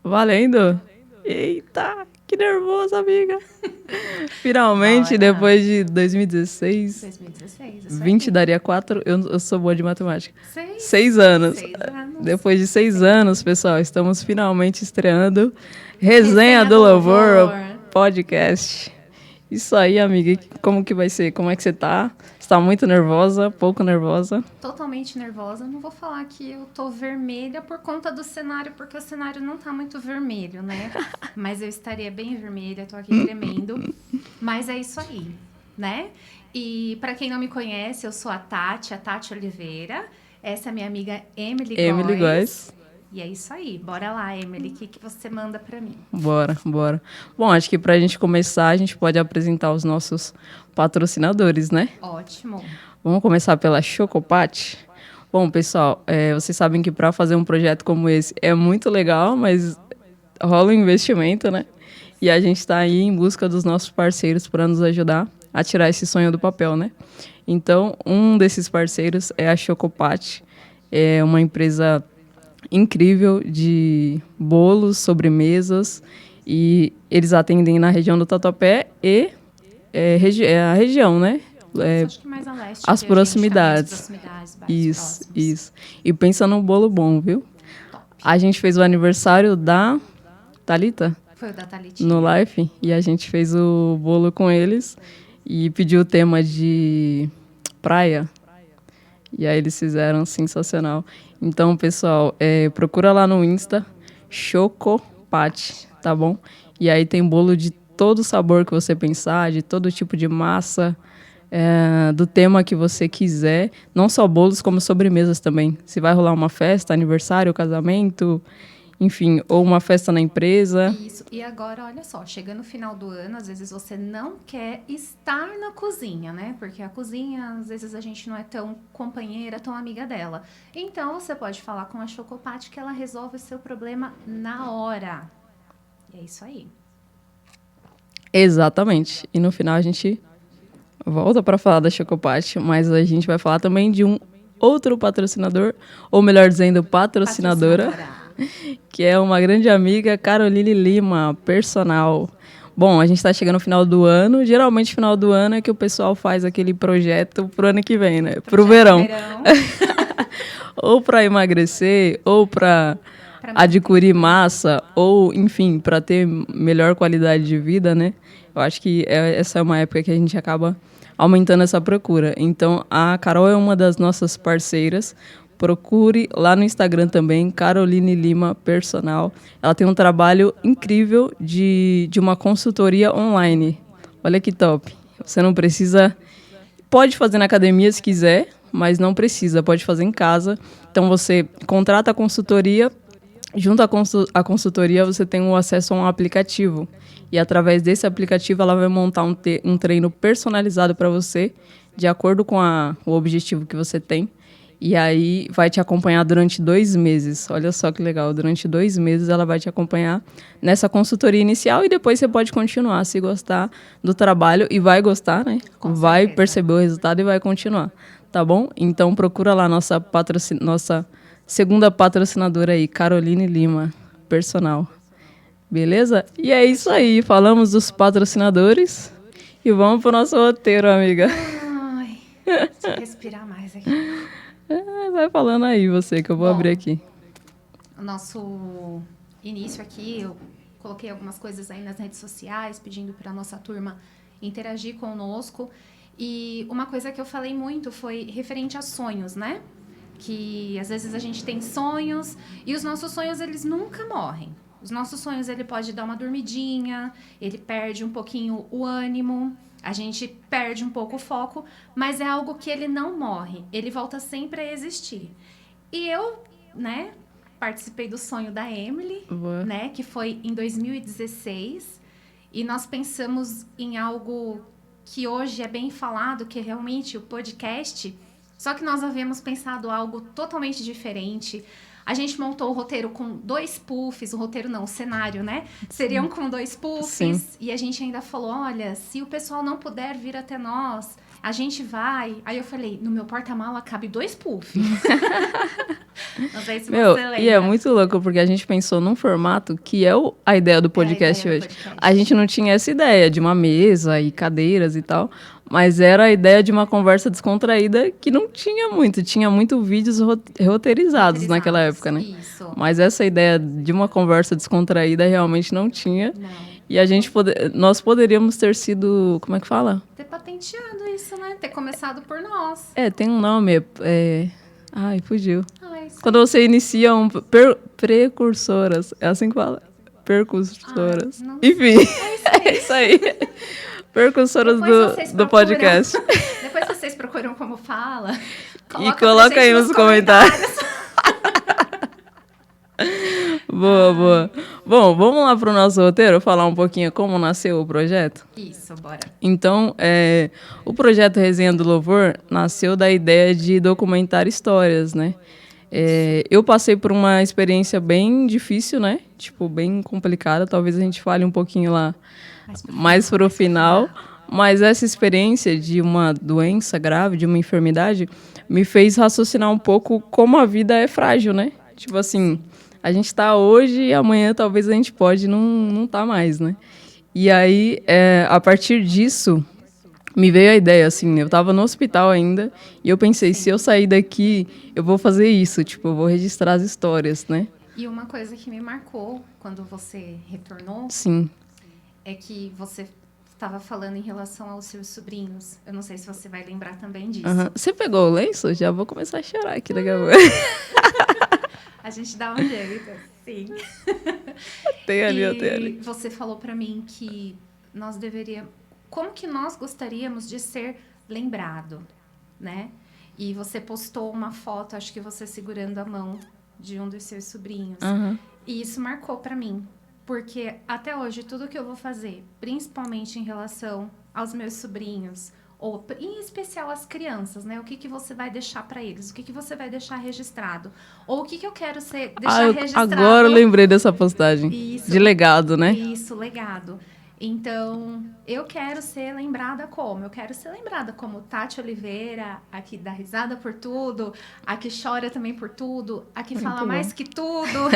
Valendo? Eita, que nervoso, amiga. Finalmente, Bora. depois de 2016, 2016, isso 20 aí. daria 4. Eu sou boa de matemática. 6 6 anos. 6 anos. Depois de 6 Seis anos, pessoal, estamos finalmente estreando Resenha Resenha do do Louvor Louvor. Podcast. Isso aí, amiga. Como que vai ser? Como é que você tá? Você tá muito nervosa? Pouco nervosa? Totalmente nervosa. Não vou falar que eu tô vermelha por conta do cenário, porque o cenário não tá muito vermelho, né? Mas eu estaria bem vermelha, tô aqui tremendo. Mas é isso aí, né? E pra quem não me conhece, eu sou a Tati Oliveira. Essa é a minha amiga Emily Emily Góes. Góes. E é isso aí. Bora lá, Emily. O que você manda pra mim? Bora. Bom, acho que pra gente começar, a gente pode apresentar os nossos patrocinadores, né? Ótimo. Vamos começar pela Chocopate. Bom, pessoal, vocês sabem que para fazer um projeto como esse é muito legal, mas rola um investimento, né? E a gente está aí em busca dos nossos parceiros para nos ajudar a tirar esse sonho do papel, né? Então, um desses parceiros é a Chocopate. É uma empresa incrível de bolos, sobremesas, e eles atendem na região do Tatuapé e a região, né? Acho que mais a leste. As que a gente proximidades. também, as proximidades, bairros Isso, próximos. isso. E pensa num bolo bom, viu? Top. A gente fez o aniversário da Thalita Foi o da Thalitinha. no Life e a gente fez o bolo com eles e pediu o tema de praia. E aí eles fizeram sensacional. Então, pessoal, procura lá no Insta, Chocopate, tá bom? E aí tem bolo de todo sabor que você pensar, de todo tipo de massa, do tema que você quiser. Não só bolos, como sobremesas também. Se vai rolar uma festa, aniversário, casamento, enfim, ou uma festa na empresa. Isso. E agora, olha só, chega no final do ano, às vezes você não quer estar na cozinha, né? Porque a cozinha, às vezes a gente não é tão companheira, tão amiga dela. Então, você pode falar com a Chocopate que ela resolve o seu problema na hora. E é isso aí. Exatamente. E no final a gente volta para falar da Chocopate, mas a gente vai falar também de um outro patrocinador, ou melhor dizendo, patrocinadora, que é uma grande amiga, Caroline Lima, personal. Bom, a gente está chegando no final do ano. Geralmente, final do ano é que o pessoal faz aquele projeto pro ano que vem, né? Pro verão. Ou para emagrecer, ou para adquirir massa, ou, enfim, para ter melhor qualidade de vida, né? Eu acho que essa é uma época que a gente acaba aumentando essa procura. Então, a Carol é uma das nossas parceiras. Procure lá no Instagram também, Caroline Lima Personal. Ela tem um trabalho incrível de uma consultoria online. Olha que top. Você não precisa... Pode fazer na academia se quiser, mas não precisa. Pode fazer em casa. Então, você contrata a consultoria. Junto à consultoria, você tem o acesso a um aplicativo. E, através desse aplicativo, ela vai montar um treino personalizado para você, de acordo com o objetivo que você tem. E aí, vai te acompanhar durante 2 meses. Olha só que legal. Durante 2 meses, ela vai te acompanhar nessa consultoria inicial e depois você pode continuar, se gostar do trabalho. E vai gostar, né? Vai perceber o resultado e vai continuar. Tá bom? Então, procura lá nossa segunda patrocinadora aí, Caroline Lima, personal. Beleza? E é isso aí. Falamos dos patrocinadores. E vamos pro nosso roteiro, amiga. Ai, deixa eu respirar mais aqui. Vai falando aí você, que eu vou abrir aqui. O nosso início aqui, eu coloquei algumas coisas aí nas redes sociais, pedindo para a nossa turma interagir conosco. E uma coisa que eu falei muito foi referente a sonhos, né? Que às vezes a gente tem sonhos e os nossos sonhos, eles nunca morrem. Os nossos sonhos, ele pode dar uma dormidinha, ele perde um pouquinho o ânimo, a gente perde um pouco o foco, mas é algo que ele não morre, ele volta sempre a existir. E eu, né, participei do sonho da Emily, né, que foi em 2016, e nós pensamos em algo que hoje é bem falado, que é realmente o podcast. Só que nós havíamos pensado algo totalmente diferente. A gente montou o roteiro com 2 puffs, o roteiro não, o cenário, né? Seriam com 2 puffs. Sim. E a gente ainda falou, olha, se o pessoal não puder vir até nós, A gente vai... Aí eu falei, no meu porta-mala cabe 2 puffs. Não sei se você lembra. E é muito louco, porque a gente pensou num formato que é a ideia do podcast hoje. A gente não tinha essa ideia de uma mesa e cadeiras e tal, mas era a ideia de uma conversa descontraída que não tinha muito. Tinha muito vídeos roteirizados naquela época, né? Isso. Mas essa ideia de uma conversa descontraída realmente não tinha. Não. E nós poderíamos ter sido... Como é que fala? Ter patenteado isso, né? Ter começado por nós. Tem um nome. Ai, fugiu. Ai, Quando você inicia precursoras. É assim que fala? Percursoras. Enfim, é isso aí. Percursoras do podcast. Depois vocês procuram como fala. E coloca aí nos comentários. Boa. Bom, vamos lá para o nosso roteiro, falar um pouquinho como nasceu o projeto? Isso, bora. Então, o projeto Resenha do Louvor nasceu da ideia de documentar histórias, né? Eu passei por uma experiência bem difícil, né? Tipo, bem complicada. Talvez a gente fale um pouquinho lá mais para o final. Mas essa experiência de uma doença grave, de uma enfermidade, me fez raciocinar um pouco como a vida é frágil, né? Tipo assim... A gente está hoje e amanhã talvez a gente pode não tá mais, né? E aí, a partir disso, me veio a ideia, assim, eu estava no hospital ainda e eu pensei, se eu sair daqui, eu vou fazer isso, tipo, eu vou registrar as histórias, né? E uma coisa que me marcou quando você retornou... Sim. É que você estava falando em relação aos seus sobrinhos. Eu não sei se você vai lembrar também disso. Uhum. Você pegou o lenço? Já vou começar a chorar aqui daqui a pouco. A gente dá um jeito, sim. Tem ali. Você falou para mim que nós deveríamos... Como que nós gostaríamos de ser lembrado, né? E você postou uma foto, acho que você segurando a mão de um dos seus sobrinhos. Uhum. E isso marcou para mim. Porque até hoje, tudo que eu vou fazer, principalmente em relação aos meus sobrinhos... ou em especial as crianças, né? O que você vai deixar para eles? O que você vai deixar registrado? Ou o que eu quero deixar registrado? Agora eu lembrei dessa postagem. Isso, de legado, né? Isso, legado. Então, eu quero ser lembrada como? Eu quero ser lembrada como Tati Oliveira, a que dá risada por tudo, a que chora também por tudo, a que fala mais que tudo.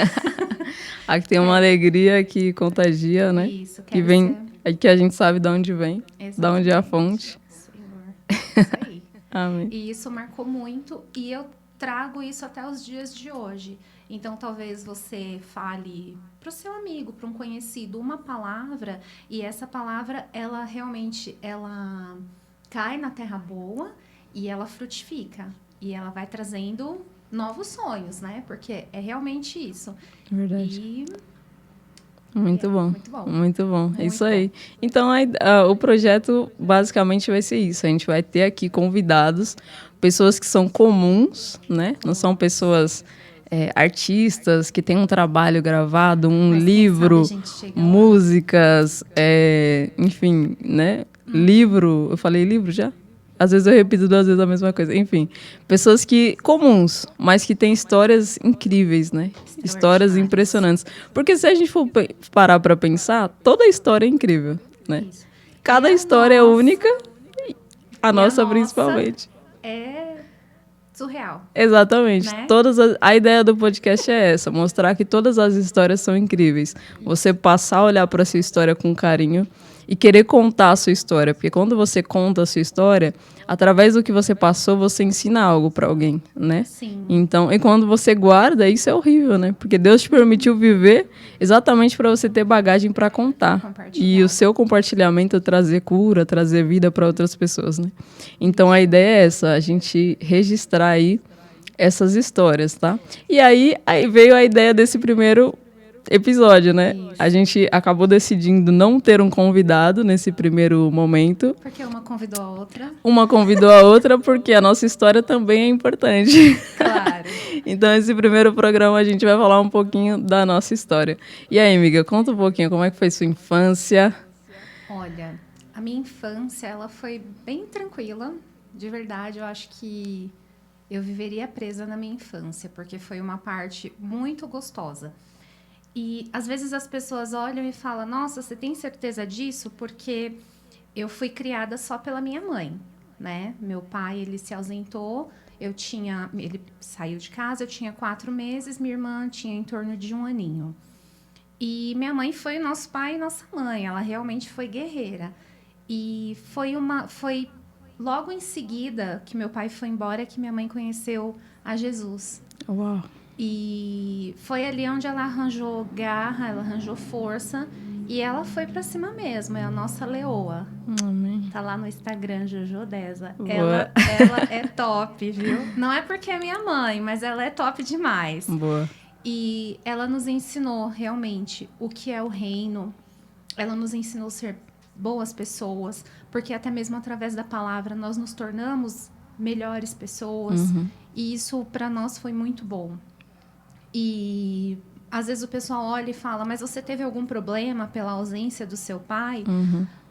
A que tem uma alegria que contagia, né? Isso, que vem, que a gente sabe de onde vem, de onde é a fonte. Isso aí. Amém. E isso marcou muito e eu trago isso até os dias de hoje. Então, talvez você fale para o seu amigo, para um conhecido, uma palavra e essa palavra, ela realmente, ela cai na terra boa e ela frutifica. E ela vai trazendo novos sonhos, né? Porque é realmente isso. Verdade. Muito bom. Muito bom. Muito bom. Isso aí. Então, o projeto basicamente vai ser isso. A gente vai ter aqui convidados, pessoas que são comuns, né? Não são pessoas artistas que têm um trabalho gravado, Mas livro, músicas, enfim, né? Livro. Eu falei livro já? Às vezes eu repito 2 vezes a mesma coisa. Enfim, pessoas comuns, mas que têm histórias incríveis, né? Histórias impressionantes. Porque se a gente for parar para pensar, toda história é incrível, né? Isso. Cada história é única, a nossa principalmente. É surreal. Exatamente. Né? A ideia do podcast é essa, mostrar que todas as histórias são incríveis. Você passar a olhar para a sua história com carinho e querer contar a sua história. Porque quando você conta a sua história, através do que você passou, você ensina algo para alguém, né? Sim. Então, e quando você guarda, isso é horrível, né? Porque Deus te permitiu viver exatamente para você ter bagagem para contar. E o seu compartilhamento trazer cura, trazer vida para outras pessoas, né? Então, a ideia é essa, a gente registrar aí essas histórias, tá? E aí veio a ideia desse primeiro episódio, né? Isso. A gente acabou decidindo não ter um convidado nesse primeiro momento. Porque uma convidou a outra. Uma convidou a outra porque a nossa história também é importante. Claro. Então, esse primeiro programa a gente vai falar um pouquinho da nossa história. E aí, amiga, conta um pouquinho como é que foi sua infância. Olha, a minha infância, ela foi bem tranquila. De verdade, eu acho que eu viveria presa na minha infância, porque foi uma parte muito gostosa. E, às vezes, as pessoas olham e falam, nossa, você tem certeza disso? Porque eu fui criada só pela minha mãe, né? Meu pai, ele se ausentou, ele saiu de casa, eu tinha 4 meses, minha irmã tinha em torno de 1 aninho. E minha mãe foi o nosso pai e nossa mãe, ela realmente foi guerreira. E foi logo em seguida que meu pai foi embora que minha mãe conheceu a Jesus. Uau. E foi ali onde ela arranjou garra, ela arranjou força e ela foi pra cima mesmo, é a nossa leoa. Amém. Tá lá no Instagram, Jojo Deza. Boa. Ela é top, viu? Não é porque é minha mãe, mas ela é top demais. Boa. E ela nos ensinou realmente o que é o reino. Ela nos ensinou a ser boas pessoas, porque até mesmo através da palavra nós nos tornamos melhores pessoas. E isso para nós foi muito bom. E às vezes o pessoal olha e fala, mas você teve algum problema pela ausência do seu pai?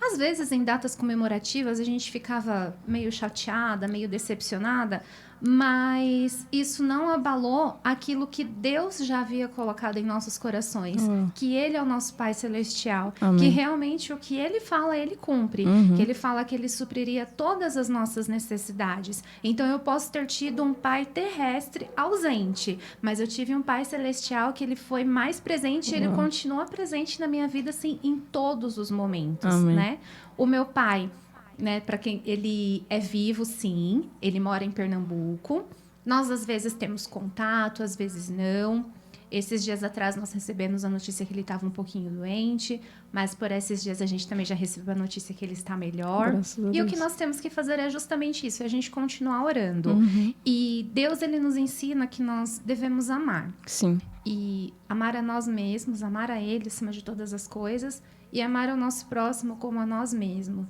Às vezes, em datas comemorativas, a gente ficava meio chateada, meio decepcionada, mas isso não abalou aquilo que Deus já havia colocado em nossos corações, que Ele é o nosso Pai Celestial, Amém. que realmente o que Ele fala, Ele cumpre, que Ele fala que Ele supriria todas as nossas necessidades. Então, eu posso ter tido um Pai terrestre ausente, mas eu tive um Pai Celestial que Ele foi mais presente e Ele continua presente na minha vida, assim, em todos os momentos, Amém. né? O meu pai, né, para quem ele é vivo, sim, ele mora em Pernambuco. Nós às vezes temos contato, às vezes não. Esses dias atrás nós recebemos a notícia que ele estava um pouquinho doente, mas por esses dias a gente também já recebeu a notícia que ele está melhor. Graças a E Deus. o que nós temos que fazer é justamente isso, é a gente continuar orando. E Deus, ele nos ensina que nós devemos amar. Sim. E amar a nós mesmos, amar a Ele acima de todas as coisas e amar o nosso próximo como a nós mesmos.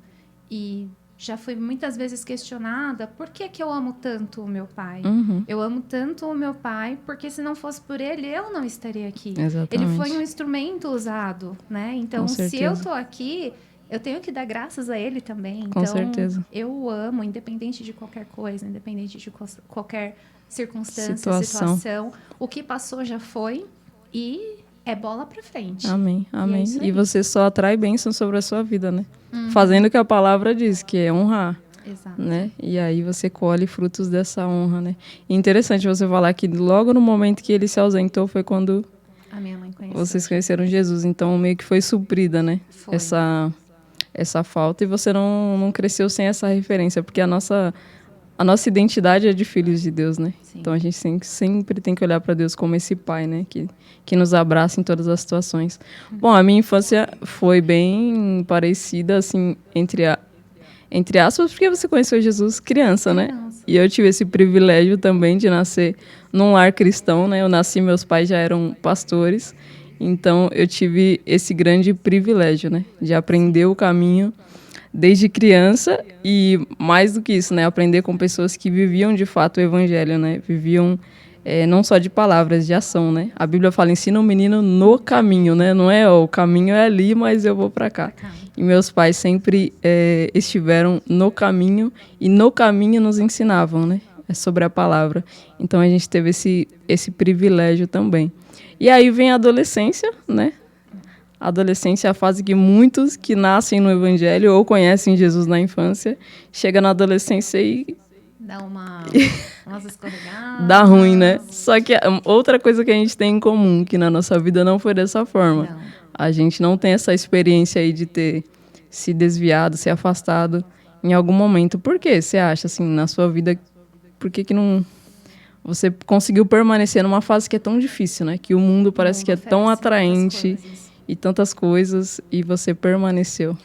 E já fui muitas vezes questionada por que eu amo tanto o meu pai. Eu amo tanto o meu pai porque se não fosse por ele, eu não estaria aqui. Exatamente. Ele foi um instrumento usado, né? Então, Com se eu certeza. tô aqui, eu tenho que dar graças a ele também. Com Então, certeza. eu o amo, independente de qualquer coisa, independente de qualquer circunstância, situação. O que passou já foi e é bola pra frente. Amém, amém. isso E aí. você só atrai bênção sobre a sua vida, né? Fazendo o que a palavra diz, que é honrar, Exato. né? E aí você colhe frutos dessa honra, né? E interessante você falar que logo no momento que ele se ausentou foi quando A minha mãe conheceu. vocês conheceram Jesus. Então meio que foi suprida, né? Foi. Essa falta, e você não cresceu sem essa referência, porque a nossa identidade é de filhos de Deus, né? Sim. Então a gente sempre tem que olhar para Deus como esse pai, né? Que nos abraça em todas as situações. Bom, a minha infância foi bem parecida, assim, entre aspas, porque você conheceu Jesus criança, né? Criança. E eu tive esse privilégio também de nascer num lar cristão, né? Eu nasci, meus pais já eram pastores, então eu tive esse grande privilégio, né? De aprender o caminho desde criança e, mais do que isso, né? Aprender com pessoas que viviam de fato o evangelho, né? Viviam não só de palavras, de ação, né? A Bíblia fala, ensina o menino no caminho, né? Não é, o caminho é ali, mas eu vou para cá. E meus pais sempre estiveram no caminho e no caminho nos ensinavam, né? Sobre a palavra. Então a gente teve esse privilégio também. E aí vem a adolescência, né? A adolescência é a fase que muitos que nascem no evangelho ou conhecem Jesus na infância, chega na adolescência e Dá umas escorregadas. dá ruim, né? Só que outra coisa que a gente tem em comum, que na nossa vida não foi dessa forma. Não. A gente não tem essa experiência aí de ter se desviado, se afastado em algum momento. Por que você acha, assim, na sua vida, por que não... Você conseguiu permanecer numa fase que é tão difícil, né? Que o mundo parece que é tão atraente e tantas coisas, e você permaneceu.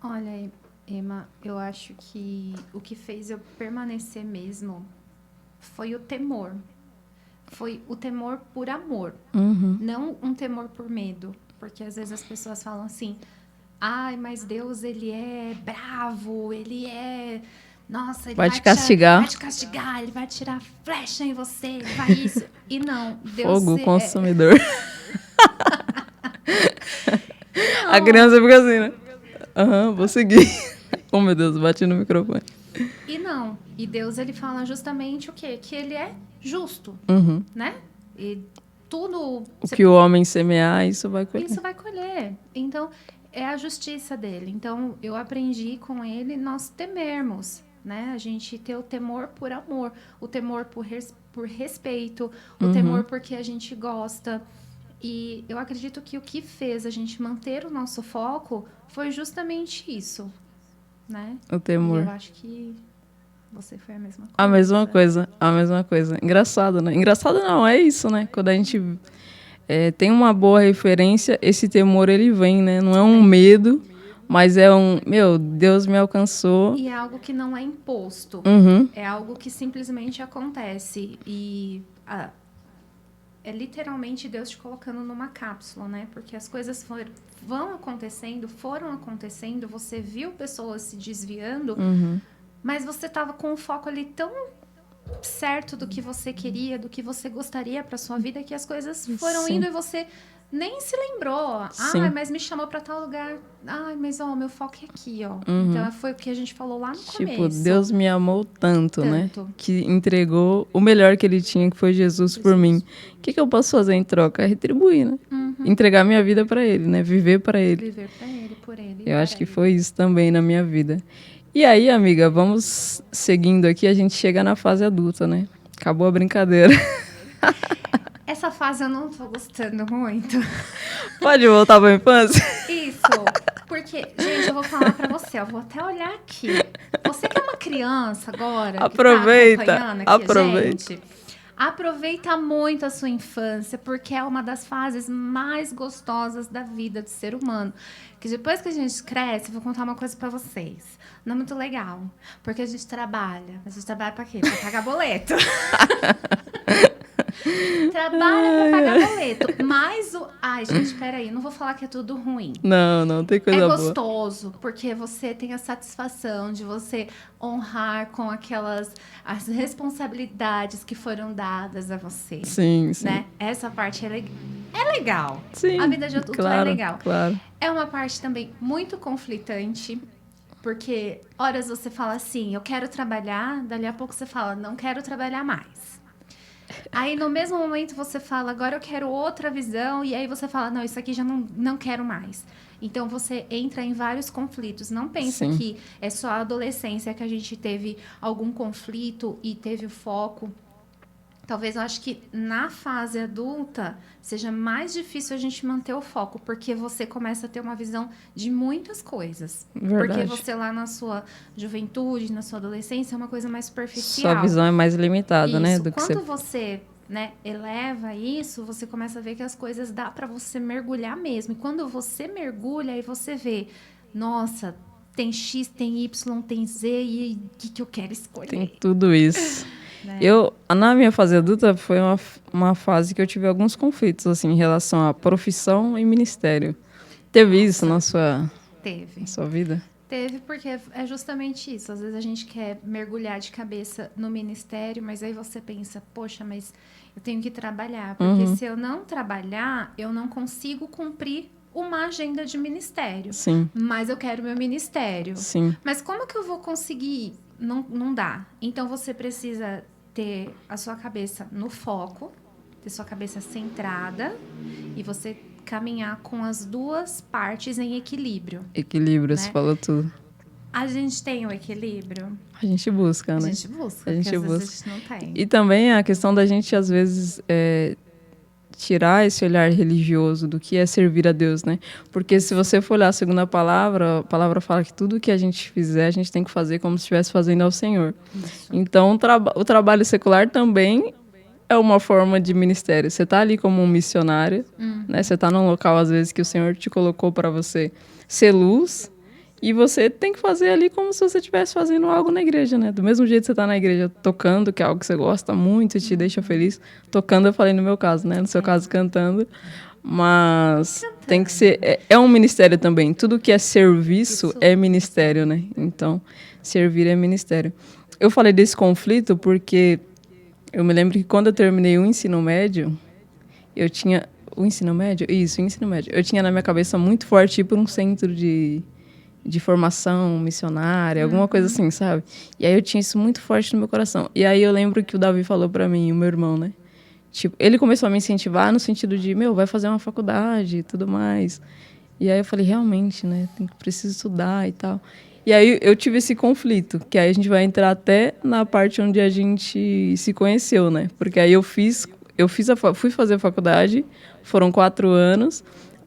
Olha, Emma, eu acho que o que fez eu permanecer mesmo foi o temor. Foi o temor por amor, não um temor por medo. Porque às vezes as pessoas falam assim, ai, mas Deus, ele é bravo, ele é... Nossa, ele vai te castigar. Vai te castigar, ele vai tirar flecha em você, ele vai isso. E não, Deus... Fogo consumidor. Não. A criança fica assim, né? Vou seguir. Oh, meu Deus, bati no microfone. E não. E Deus, ele fala justamente o quê? Que ele é justo, né? E tudo... O que o homem semear, isso vai colher. Isso vai colher. Então, é a justiça dele. Então, eu aprendi com ele nós temermos, né? A gente ter o temor por amor, o temor por respeito, o temor porque a gente gosta. E eu acredito que o que fez a gente manter o nosso foco foi justamente isso, né? O temor. E eu acho que você foi a mesma coisa. A mesma coisa. Engraçado, né? Engraçado não, é isso, né? Quando a gente tem uma boa referência, esse temor, ele vem, né? Não é um medo, mas é meu, Deus me alcançou. E é algo que não é imposto. É algo que simplesmente acontece. E é literalmente Deus te colocando numa cápsula, né? Porque as coisas foram acontecendo, você viu pessoas se desviando, mas você estava com o foco ali tão certo do que você queria, do que você gostaria para sua vida, que as coisas foram indo e você nem se lembrou. Mas me chamou para tal lugar. Mas meu foco é aqui, ó. Então foi o que a gente falou lá no começo. Deus me amou tanto, né? Que entregou o melhor que ele tinha, que foi Jesus por mim. O que eu posso fazer em troca? Retribuir, né? Entregar minha vida para ele, né? Viver para ele. Viver para ele, por ele. Eu acho que foi isso também na minha vida. E aí, amiga, vamos seguindo aqui, a gente chega na fase adulta, né? Acabou a brincadeira. Essa fase eu não tô gostando muito. Pode voltar pra infância? Isso, porque, gente, eu vou falar pra você, eu vou até olhar aqui. Você que é uma criança agora, aproveita, que tá acompanhando aqui, gente, aproveita muito a sua infância, porque é uma das fases mais gostosas da vida do ser humano. Que depois que a gente cresce, eu vou contar uma coisa pra vocês. Não é muito legal, porque a gente trabalha. A gente trabalha pra quê? Pra pagar boleto. Trabalha pra pagar boleto. Mas Ai, gente, peraí. Não vou falar que é tudo ruim. Não tem coisa boa. É gostoso, porque você tem a satisfação de você honrar com as responsabilidades que foram dadas a você. Sim. Né? Essa parte é legal. Sim, a vida de adulto é legal. Claro. É uma parte também muito conflitante, porque horas você fala assim, eu quero trabalhar, dali a pouco você fala, não quero trabalhar mais. Aí, no mesmo momento, você fala, agora eu quero outra visão, e aí você fala, não, isso aqui já não quero mais. Então, você entra em vários conflitos. Não pense que é só a adolescência que a gente teve algum conflito e teve o foco. Talvez eu acho que na fase adulta seja mais difícil a gente manter o foco, porque você começa a ter uma visão de muitas coisas. Verdade. Porque você lá na sua juventude, na sua adolescência, é uma coisa mais superficial. Sua visão é mais limitada, isso. né? Quando você eleva isso, você começa a ver que as coisas dá para você mergulhar mesmo. E quando você mergulha, aí você vê, nossa, tem X, tem Y, tem Z, e o que eu quero escolher? Tem tudo isso. Na minha fase adulta, foi uma fase que eu tive alguns conflitos, assim, em relação à profissão e ministério. Teve isso na sua vida? Teve, porque é justamente isso. Às vezes a gente quer mergulhar de cabeça no ministério, mas aí você pensa, poxa, mas eu tenho que trabalhar. Porque se eu não trabalhar, eu não consigo cumprir uma agenda de ministério. Sim. Mas eu quero meu ministério. Sim. Mas como que eu vou conseguir? Não dá. Então, você precisa ter a sua cabeça no foco, ter sua cabeça centrada e você caminhar com as duas partes em equilíbrio. Equilíbrio, né? Você falou tudo. A gente tem o equilíbrio? A gente busca, né? A gente busca, porque às vezes a gente não tem. E também a questão da gente, às vezes, tirar esse olhar religioso do que é servir a Deus, né? Porque se você for olhar a segunda palavra, a palavra fala que tudo que a gente fizer, a gente tem que fazer como se estivesse fazendo ao Senhor. Isso. Então, o trabalho secular também é uma forma de ministério. Você está ali como um missionário, né? Você está num local, às vezes, que o Senhor te colocou para você ser luz, e você tem que fazer ali como se você estivesse fazendo algo na igreja, né? Do mesmo jeito que você está na igreja tocando, que é algo que você gosta muito e te deixa feliz. Tocando, eu falei no meu caso, né? No seu caso, cantando. Mas tem que ser... É um ministério também. Tudo que é serviço é ministério, né? Então, servir é ministério. Eu falei desse conflito porque eu me lembro que quando eu terminei o ensino médio, eu tinha... O ensino médio? Isso, o ensino médio. Eu tinha na minha cabeça muito forte ir para um centro de formação missionária, alguma coisa assim, sabe? E aí eu tinha isso muito forte no meu coração. E aí eu lembro que o Davi falou pra mim, o meu irmão, né? Tipo, ele começou a me incentivar no sentido de, vai fazer uma faculdade e tudo mais. E aí eu falei, realmente, né? Preciso estudar e tal. E aí eu tive esse conflito, que aí a gente vai entrar até na parte onde a gente se conheceu, né? Porque aí fui fazer a faculdade, foram 4 anos.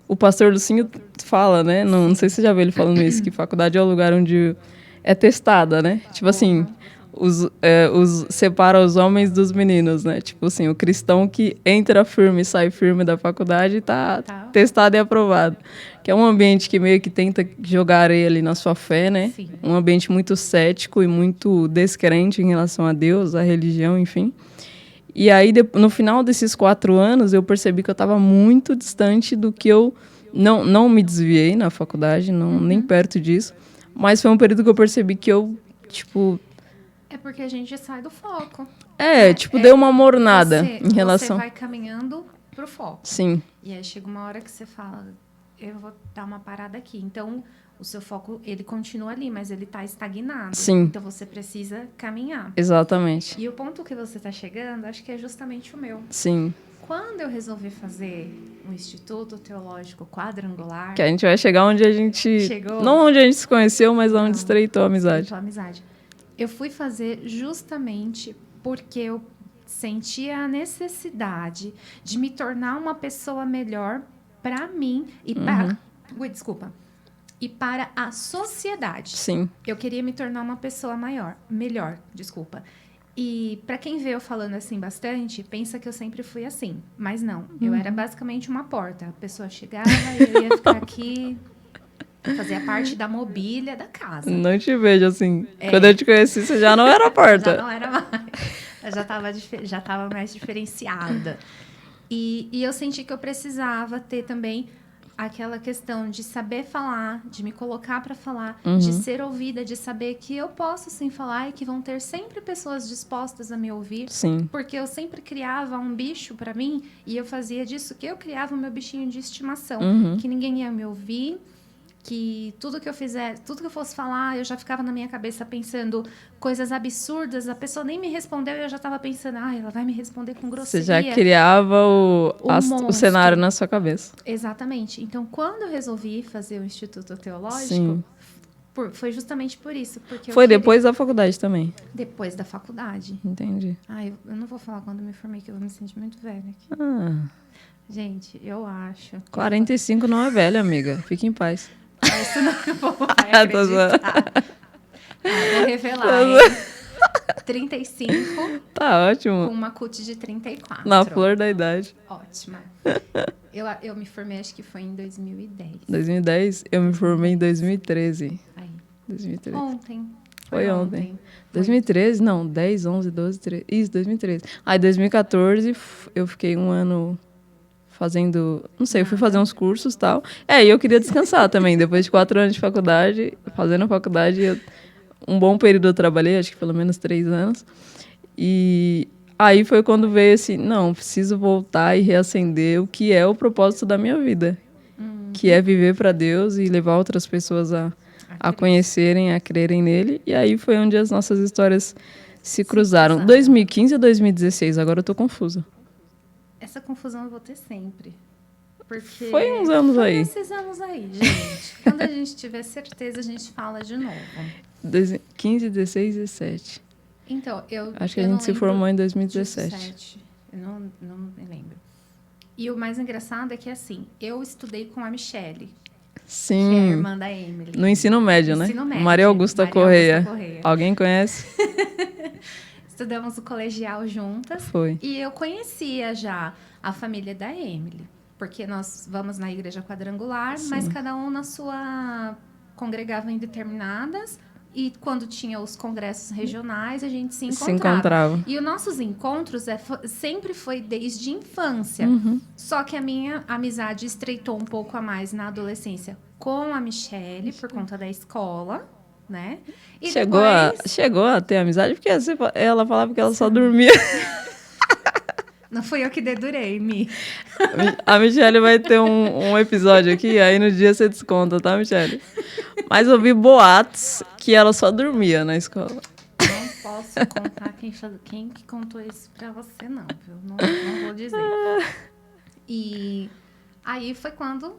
O pastor Lucinho fala, né? Não sei se você já viu ele falando isso, que faculdade é o lugar onde é testada, né? Tipo assim, separa os homens dos meninos, né? Tipo assim, o cristão que entra firme e sai firme da faculdade tá testado e aprovado. Que é um ambiente que meio que tenta jogar ele na sua fé, né? Sim. Um ambiente muito cético e muito descrente em relação a Deus, a religião, enfim. E aí, no final desses 4 anos, eu percebi que eu estava muito distante do que eu... Não me desviei na faculdade, nem perto disso. Mas foi um período que eu percebi que eu, tipo... É porque a gente sai do foco. Deu uma mornada em relação... Você vai caminhando pro foco. Sim. E aí chega uma hora que você fala, eu vou dar uma parada aqui. Então, o seu foco, ele continua ali, mas ele tá estagnado. Sim. Então, você precisa caminhar. Exatamente. E o ponto que você tá chegando, acho que é justamente o meu. Sim. Quando eu resolvi fazer um Instituto Teológico Quadrangular... Que a gente vai chegar onde a gente... Chegou. Não onde a gente se conheceu, mas onde estreitou a amizade. Eu fui fazer justamente porque eu sentia a necessidade de me tornar uma pessoa melhor para mim e para... E para a sociedade. Sim. Eu queria me tornar uma pessoa melhor. E para quem vê eu falando assim bastante, pensa que eu sempre fui assim. Mas não, eu era basicamente uma porta. A pessoa chegava e eu ia ficar aqui... Fazia parte da mobília da casa. Não te vejo assim. Quando eu te conheci, você já não era a porta. Já não era mais. Eu já estava mais diferenciada. E eu senti que eu precisava ter também aquela questão de saber falar, de me colocar para falar, de ser ouvida, de saber que eu posso sim falar e que vão ter sempre pessoas dispostas a me ouvir. Sim. Porque eu sempre criava um bicho para mim e eu fazia disso que eu criava o meu bichinho de estimação. Que ninguém ia me ouvir, que tudo que eu fizesse, tudo que eu fosse falar, eu já ficava na minha cabeça pensando coisas absurdas, a pessoa nem me respondeu e eu já estava pensando, ela vai me responder com grosseria. Você já criava o cenário na sua cabeça. Exatamente. Então, quando eu resolvi fazer o Instituto Teológico, foi justamente por isso. Porque foi depois da faculdade também? Depois da faculdade. Entendi. Eu não vou falar quando eu me formei, que eu vou me sentir muito velha aqui. Gente, eu acho... 45 não é velha, amiga. Fique em paz. Isso não vou acreditar. Vou revelar, hein? 35. Tá ótimo. Com uma CUT de 34. Na flor da idade. Ótima. Eu me formei, acho que foi em 2010. 2010? Eu me formei em 2013. Aí. 2013. Ontem. Foi ontem. 2013? Não, 10, 11, 12, 13. Isso, 2013. Aí, 2014, eu fiquei um ano... fazendo... Não sei, eu fui fazer uns cursos e tal. E eu queria descansar também. Depois de 4 anos de faculdade, fazendo a faculdade, um bom período eu trabalhei, acho que pelo menos 3 anos. E aí foi quando veio assim, não, preciso voltar e reacender o que é o propósito da minha vida. Que é viver para Deus e levar outras pessoas a conhecerem, a crerem nele. E aí foi onde as nossas histórias se cruzaram. 2015 ou 2016? Agora eu tô confusa. Essa confusão eu vou ter sempre. Porque foi uns anos aí. Esses anos aí, gente. Quando a gente tiver certeza, a gente fala de novo. 15, 16 e 17. Então, acho que a gente se formou em 2017. 17. Eu não me lembro. E o mais engraçado é que, assim, eu estudei com a Michele. Sim. Que é a irmã da Emily. No ensino médio, né? Ensino médio. Maria Augusta Correia. Alguém conhece? Estudamos o colegial juntas. Foi. E eu conhecia já a família da Emily. Porque nós vamos na igreja quadrangular, sim, mas cada um na sua... congregava em determinadas. E quando tinha os congressos regionais, a gente se encontrava. E os nossos encontros sempre foi desde infância. Uhum. Só que a minha amizade estreitou um pouco a mais na adolescência com a Michele, por conta da escola, né? E chegou a ter amizade, porque ela falava que ela só dormia. Não fui eu que dedurei, Mi. A Michele vai ter um episódio aqui, aí no dia você desconta, tá, Michele? Mas eu vi boatos que ela só dormia na escola. Não posso contar quem que contou isso pra você, não, viu? Não vou dizer. E aí foi quando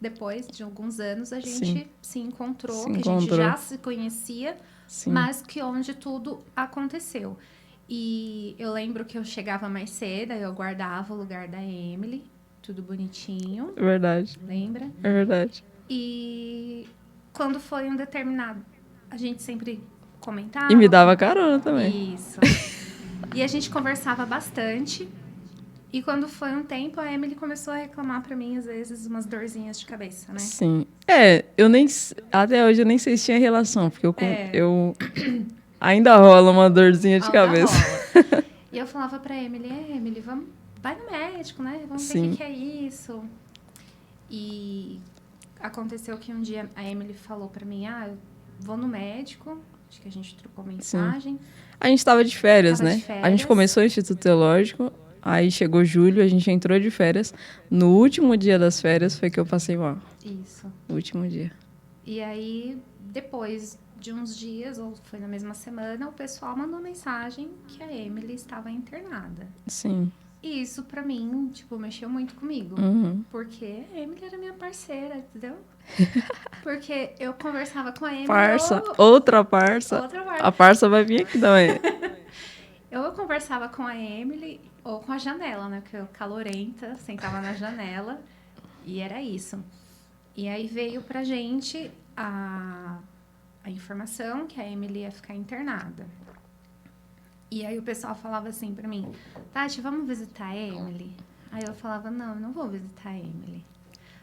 depois de alguns anos, a gente Sim. se encontrou, Se que a gente encontrou. já se conhecia, Sim. mas que onde tudo aconteceu. E eu lembro que eu chegava mais cedo, aí eu guardava o lugar da Emily, tudo bonitinho, É verdade. lembra? É verdade. E quando foi um determinado, a gente sempre comentava. E me dava carona também. Isso. E a gente conversava bastante. E quando foi um tempo, a Emily começou a reclamar pra mim, às vezes, umas dorzinhas de cabeça, né? Sim. Até hoje eu nem sei se tinha relação, porque eu ainda rola uma dorzinha de Ainda cabeça. rola. E eu falava pra Emily, Emily, vai no médico, né? Vamos ver o Sim. que é isso. E aconteceu que um dia a Emily falou pra mim, eu vou no médico, acho que a gente trocou mensagem. A gente tava de férias, Tava né? de férias. A gente começou o Instituto Teológico, aí chegou julho, a gente entrou de férias. No último dia das férias foi que eu passei mal. Isso. No último dia. E aí, depois de uns dias, ou foi na mesma semana, o pessoal mandou mensagem que a Emily estava internada. Sim. E isso, pra mim, tipo, mexeu muito comigo. Uhum. Porque a Emily era minha parceira, entendeu? Porque eu conversava com a Emily... Parça, outra parça. Outra parça. A parça vai vir aqui também. Eu conversava com a Emily ou com a janela, né? Porque eu, calorenta, sentava na janela e era isso. E aí veio pra gente a informação que a Emily ia ficar internada. E aí o pessoal falava assim pra mim, Tati, vamos visitar a Emily? Aí eu falava, não, eu não vou visitar a Emily.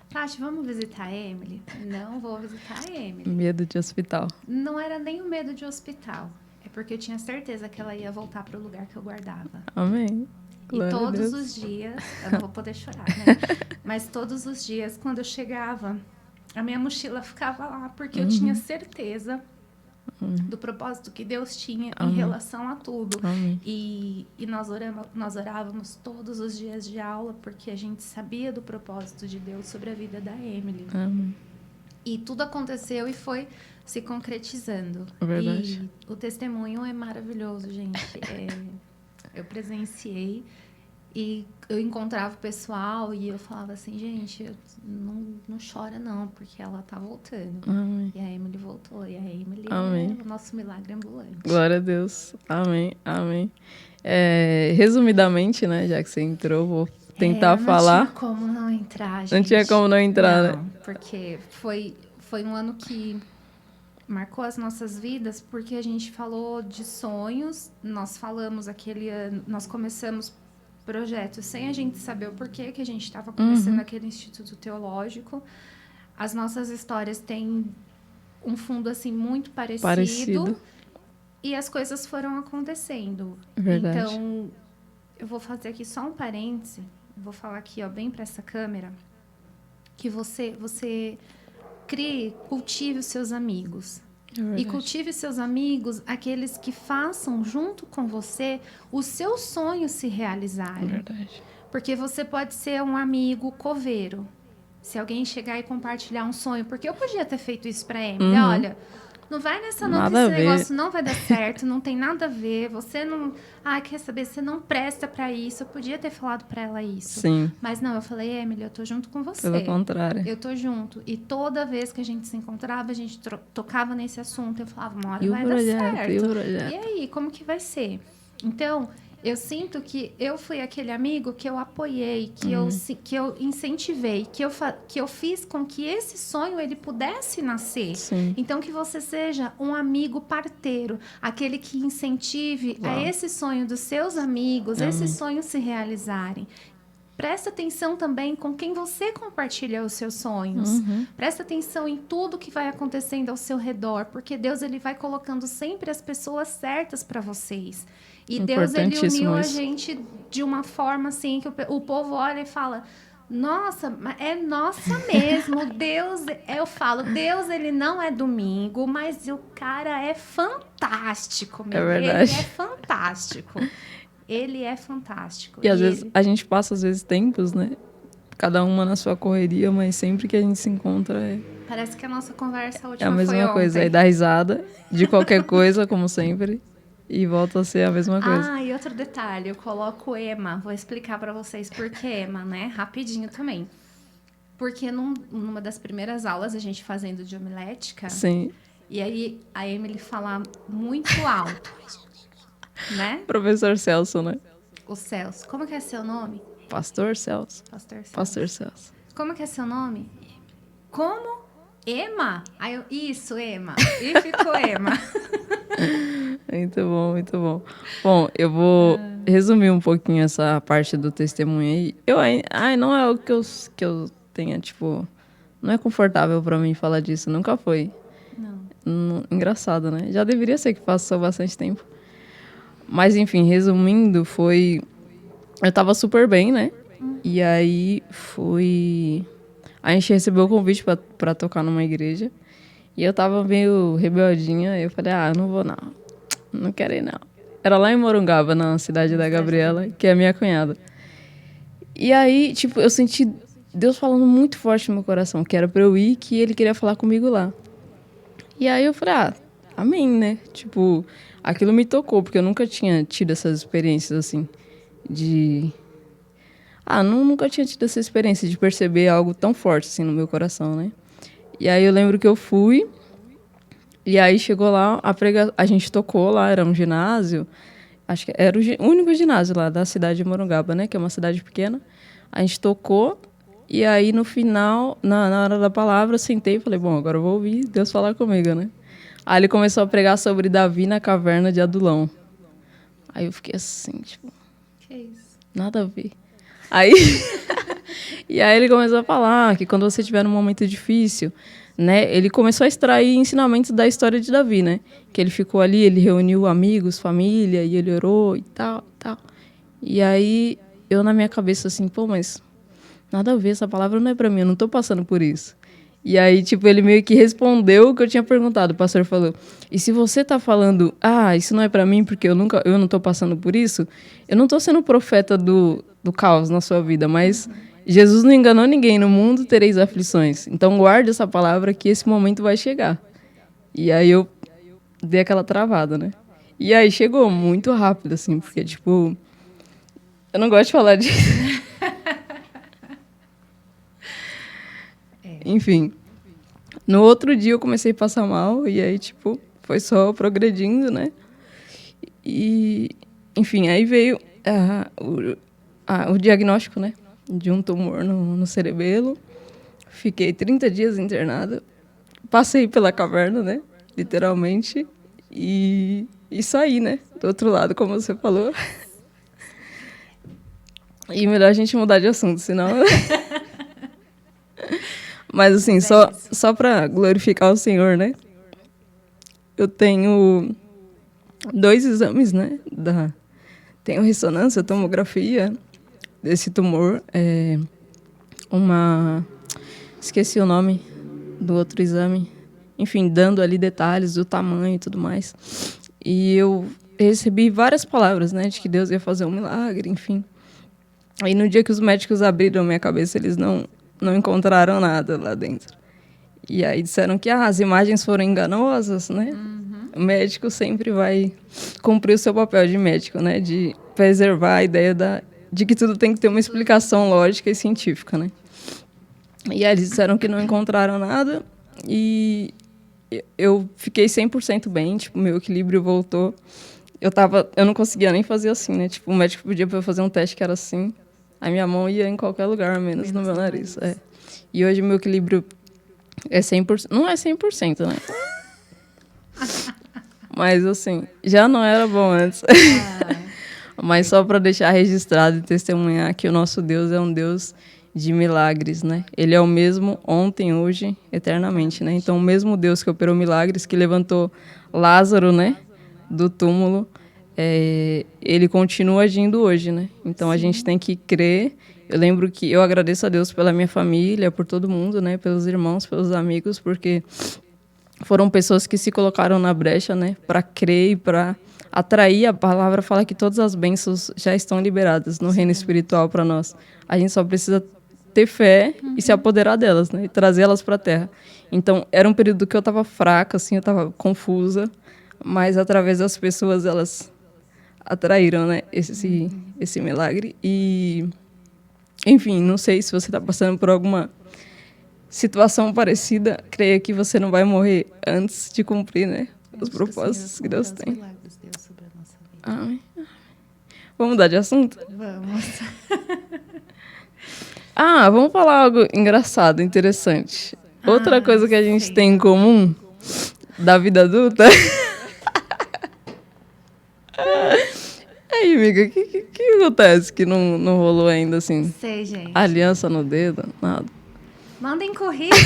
Tati, vamos visitar a Emily? Não vou visitar a Emily. Medo de hospital. Não era nem o medo de hospital. É porque eu tinha certeza que ela ia voltar pro lugar que eu guardava. Amém. Glória E todos os dias, eu não vou poder chorar, né? Mas todos os dias, quando eu chegava, a minha mochila ficava lá, porque eu tinha certeza do propósito que Deus tinha em relação a tudo. Amém. E nós orávamos todos os dias de aula, porque a gente sabia do propósito de Deus sobre a vida da Emily. Amém. E tudo aconteceu e foi se concretizando. É verdade. E o testemunho é maravilhoso, gente. Eu presenciei e eu encontrava o pessoal e eu falava assim, gente, não chora não, porque ela tá voltando. Amém. E a Emily voltou. E a Emily Amém. é o nosso milagre ambulante. Glória a Deus. Amém. Amém. Resumidamente, né, já que você entrou, vou tentar falar. Não tinha como não entrar, gente. Não tinha como não entrar, não, né? Porque foi um ano que marcou as nossas vidas, porque a gente falou de sonhos, nós falamos aquele ano, nós começamos projetos sem a gente saber o porquê que a gente estava começando aquele Instituto Teológico. As nossas histórias têm um fundo, assim, muito parecido. E as coisas foram acontecendo. Verdade. Então, eu vou fazer aqui só um parêntese. Vou falar aqui, ó, bem para essa câmera. Que você cultive os seus amigos. E cultive seus amigos, aqueles que façam junto com você os seus sonhos se realizarem. Verdade. Porque você pode ser um amigo coveiro. Se alguém chegar e compartilhar um sonho. Porque eu podia ter feito isso pra Emily. Olha, não vai nessa não, que esse negócio não vai dar certo, não tem nada a ver. Você não... quer saber? Você não presta pra isso. Eu podia ter falado pra ela isso. Sim. Mas não, eu falei, Emily, eu tô junto com você. Pelo contrário. Eu tô junto. E toda vez que a gente se encontrava, a gente tocava nesse assunto. Eu falava, uma hora vai dar certo. E aí, como que vai ser? Então, eu sinto que eu fui aquele amigo que eu apoiei, que eu incentivei, que eu fiz com que esse sonho ele pudesse nascer. Sim. Então, que você seja um amigo parteiro, aquele que incentive a esse sonho dos seus amigos, esse sonho se realizarem. Presta atenção também com quem você compartilha os seus sonhos. Presta atenção em tudo que vai acontecendo ao seu redor, porque Deus ele vai colocando sempre as pessoas certas para vocês. E Deus ele uniu a gente de uma forma assim que o povo olha e fala: nossa, é nossa mesmo. Deus, eu falo, Deus ele não é domingo, mas o cara é fantástico, meu. É verdade. Ele é fantástico. Ele é fantástico. E às vezes a gente passa tempos, né? Cada uma na sua correria, mas sempre que a gente se encontra parece que a nossa conversa última foi é a mesma coisa. ontem. Aí dá risada de qualquer coisa, como sempre. E volta a ser a mesma coisa. E outro detalhe, eu coloco Ema. Vou explicar pra vocês por que Ema, né? Rapidinho também. Porque numa das primeiras aulas, a gente fazendo de homilética, Sim. e aí a Emily fala muito alto, né? Professor Celso, né? O Celso. Como que é seu nome? Pastor Celso. Pastor Celso. Pastor Celso. Como que é seu nome? Como? Ema? Aí eu, isso, Ema. E ficou Ema. Muito bom, muito bom. Bom, eu vou resumir um pouquinho essa parte do testemunho aí. Não é algo que eu tenha, tipo... Não é confortável pra mim falar disso, nunca foi. Não. Engraçado, né? Já deveria ser que passou bastante tempo. Mas, enfim, resumindo, foi... Eu tava super bem, né? E aí, a gente recebeu o convite pra tocar numa igreja. E eu tava meio rebeldinha. Eu falei, não vou não. Não quero ir, não. Era lá em Morungaba, na cidade da Gabriela, que é a minha cunhada. E aí, tipo, eu senti Deus falando muito forte no meu coração, que era pra eu ir, que ele queria falar comigo lá. E aí eu falei, amém, né? Tipo, aquilo me tocou, porque eu nunca tinha tido essas experiências, assim, nunca tinha tido essa experiência de perceber algo tão forte, assim, no meu coração, né? E aí eu lembro que eu fui, e aí chegou lá, a gente tocou lá, era um ginásio, acho que era o único ginásio lá da cidade de Morungaba, né? Que é uma cidade pequena. A gente tocou, e aí no final, na hora da palavra, eu sentei e falei, bom, agora eu vou ouvir Deus falar comigo, né? Aí ele começou a pregar sobre Davi na caverna de Adulão. Aí eu fiquei assim, tipo... Que isso? Nada a ver. Aí... E aí ele começou a falar que quando você estiver num momento difícil, né? Ele começou a extrair ensinamentos da história de Davi, né? Que ele ficou ali, ele reuniu amigos, família, e ele orou e tal, tal. E aí, eu na minha cabeça assim, mas nada a ver, essa palavra não é pra mim, eu não tô passando por isso. E aí, tipo, ele meio que respondeu o que eu tinha perguntado. O pastor falou, e se você tá falando, isso não é pra mim porque eu não tô passando por isso, eu não tô sendo profeta do caos na sua vida, mas Jesus não enganou ninguém, no mundo tereis aflições. Então guarde essa palavra que esse momento vai chegar. E aí eu dei aquela travada, né? E aí chegou muito rápido, assim, porque, tipo, eu não gosto de falar disso. Enfim, no outro dia eu comecei a passar mal, e aí, tipo, foi só progredindo, né? E, enfim, aí veio o diagnóstico, né? De um tumor no cerebelo. Fiquei 30 dias internada. Passei pela caverna, né? Literalmente. E saí, né? Do outro lado, como você falou. E melhor a gente mudar de assunto, senão... Mas, assim, só para glorificar o Senhor, né? Eu tenho 2 exames, né? Tenho ressonância, tomografia desse tumor. Esqueci o nome do outro exame. Enfim, dando ali detalhes do tamanho e tudo mais. E eu recebi várias palavras, né? De que Deus ia fazer um milagre, enfim. Aí, no dia que os médicos abriram minha cabeça, eles não encontraram nada lá dentro. E aí disseram que as imagens foram enganosas, né? O médico sempre vai cumprir o seu papel de médico, né? De preservar a ideia de que tudo tem que ter uma explicação lógica e científica, né? E aí eles disseram que não encontraram nada e eu fiquei 100% bem, tipo, meu equilíbrio voltou. Eu não conseguia nem fazer assim, né? Tipo, o médico pedia para eu fazer um teste que era assim. A minha mão ia em qualquer lugar, menos no meu nariz. E hoje meu equilíbrio é 100%. Não é 100%, né? Mas, assim, já não era bom antes. Mas só para deixar registrado e testemunhar que o nosso Deus é um Deus de milagres, né? Ele é o mesmo ontem, hoje, eternamente, né? Então, o mesmo Deus que operou milagres, que levantou Lázaro, né? Do túmulo, ele continua agindo hoje, né? Então, a gente tem que crer. Eu lembro que eu agradeço a Deus pela minha família, por todo mundo, né? Pelos irmãos, pelos amigos, porque foram pessoas que se colocaram na brecha, né? Para crer e para atrair. A palavra fala que todas as bênçãos já estão liberadas no reino espiritual para nós. A gente só precisa ter fé e se apoderar delas, né? E trazer elas para a terra. Então, era um período que eu estava fraca, assim, eu estava confusa, mas através das pessoas elas atraíram, né? Esse milagre. E enfim, não sei se você está passando por alguma situação parecida, creia que você não vai morrer antes de cumprir, né? Os propósitos que Deus tem. Milagres de Deus sobre a nossa vida. Amém. Vamos mudar de assunto? Vamos. Vamos falar algo engraçado, interessante. Outra coisa que a gente tem em comum da vida adulta. Aí, amiga, o que acontece que não rolou ainda, assim? Sei, gente. Aliança no dedo? Nada. Mandem currículo.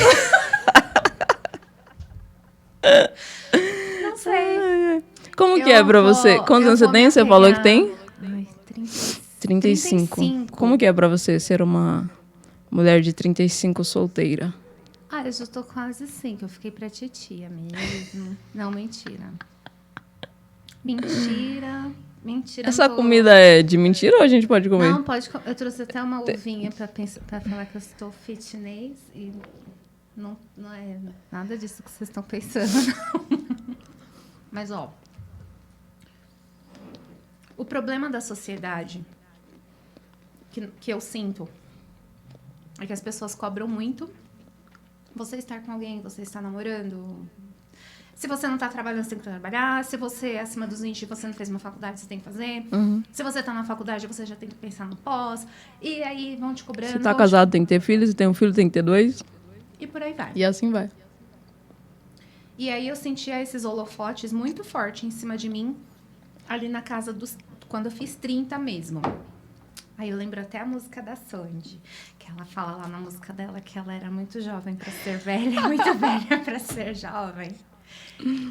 Não sei. Como que é pra você? Quantos anos você tem? Você falou que tem? Ai, 35. Como que é pra você ser uma mulher de 35 solteira? Eu já tô quase 5. Eu fiquei pra titia mesmo. Não, mentira. Mentira. Essa comida é de mentira ou a gente pode comer? Não, pode comer. Eu trouxe até uma uvinha pra falar que eu estou fitness e não é nada disso que vocês estão pensando, não. Mas, o problema da sociedade que eu sinto é que as pessoas cobram muito você estar com alguém, você está namorando. Se você não está trabalhando, você tem que trabalhar. Se você é acima dos 20 e você não fez uma faculdade, você tem que fazer. Uhum. Se você está na faculdade, você já tem que pensar no pós. E aí vão te cobrando. Se tá casado, tem que ter filho. Se tem um filho, tem que ter 2. E por aí vai. E assim vai. E aí eu sentia esses holofotes muito fortes em cima de mim, ali na casa dos... Quando eu fiz 30 mesmo. Aí eu lembro até a música da Sandy, que ela fala lá na música dela que ela era muito jovem para ser velha, muito velha para ser jovem.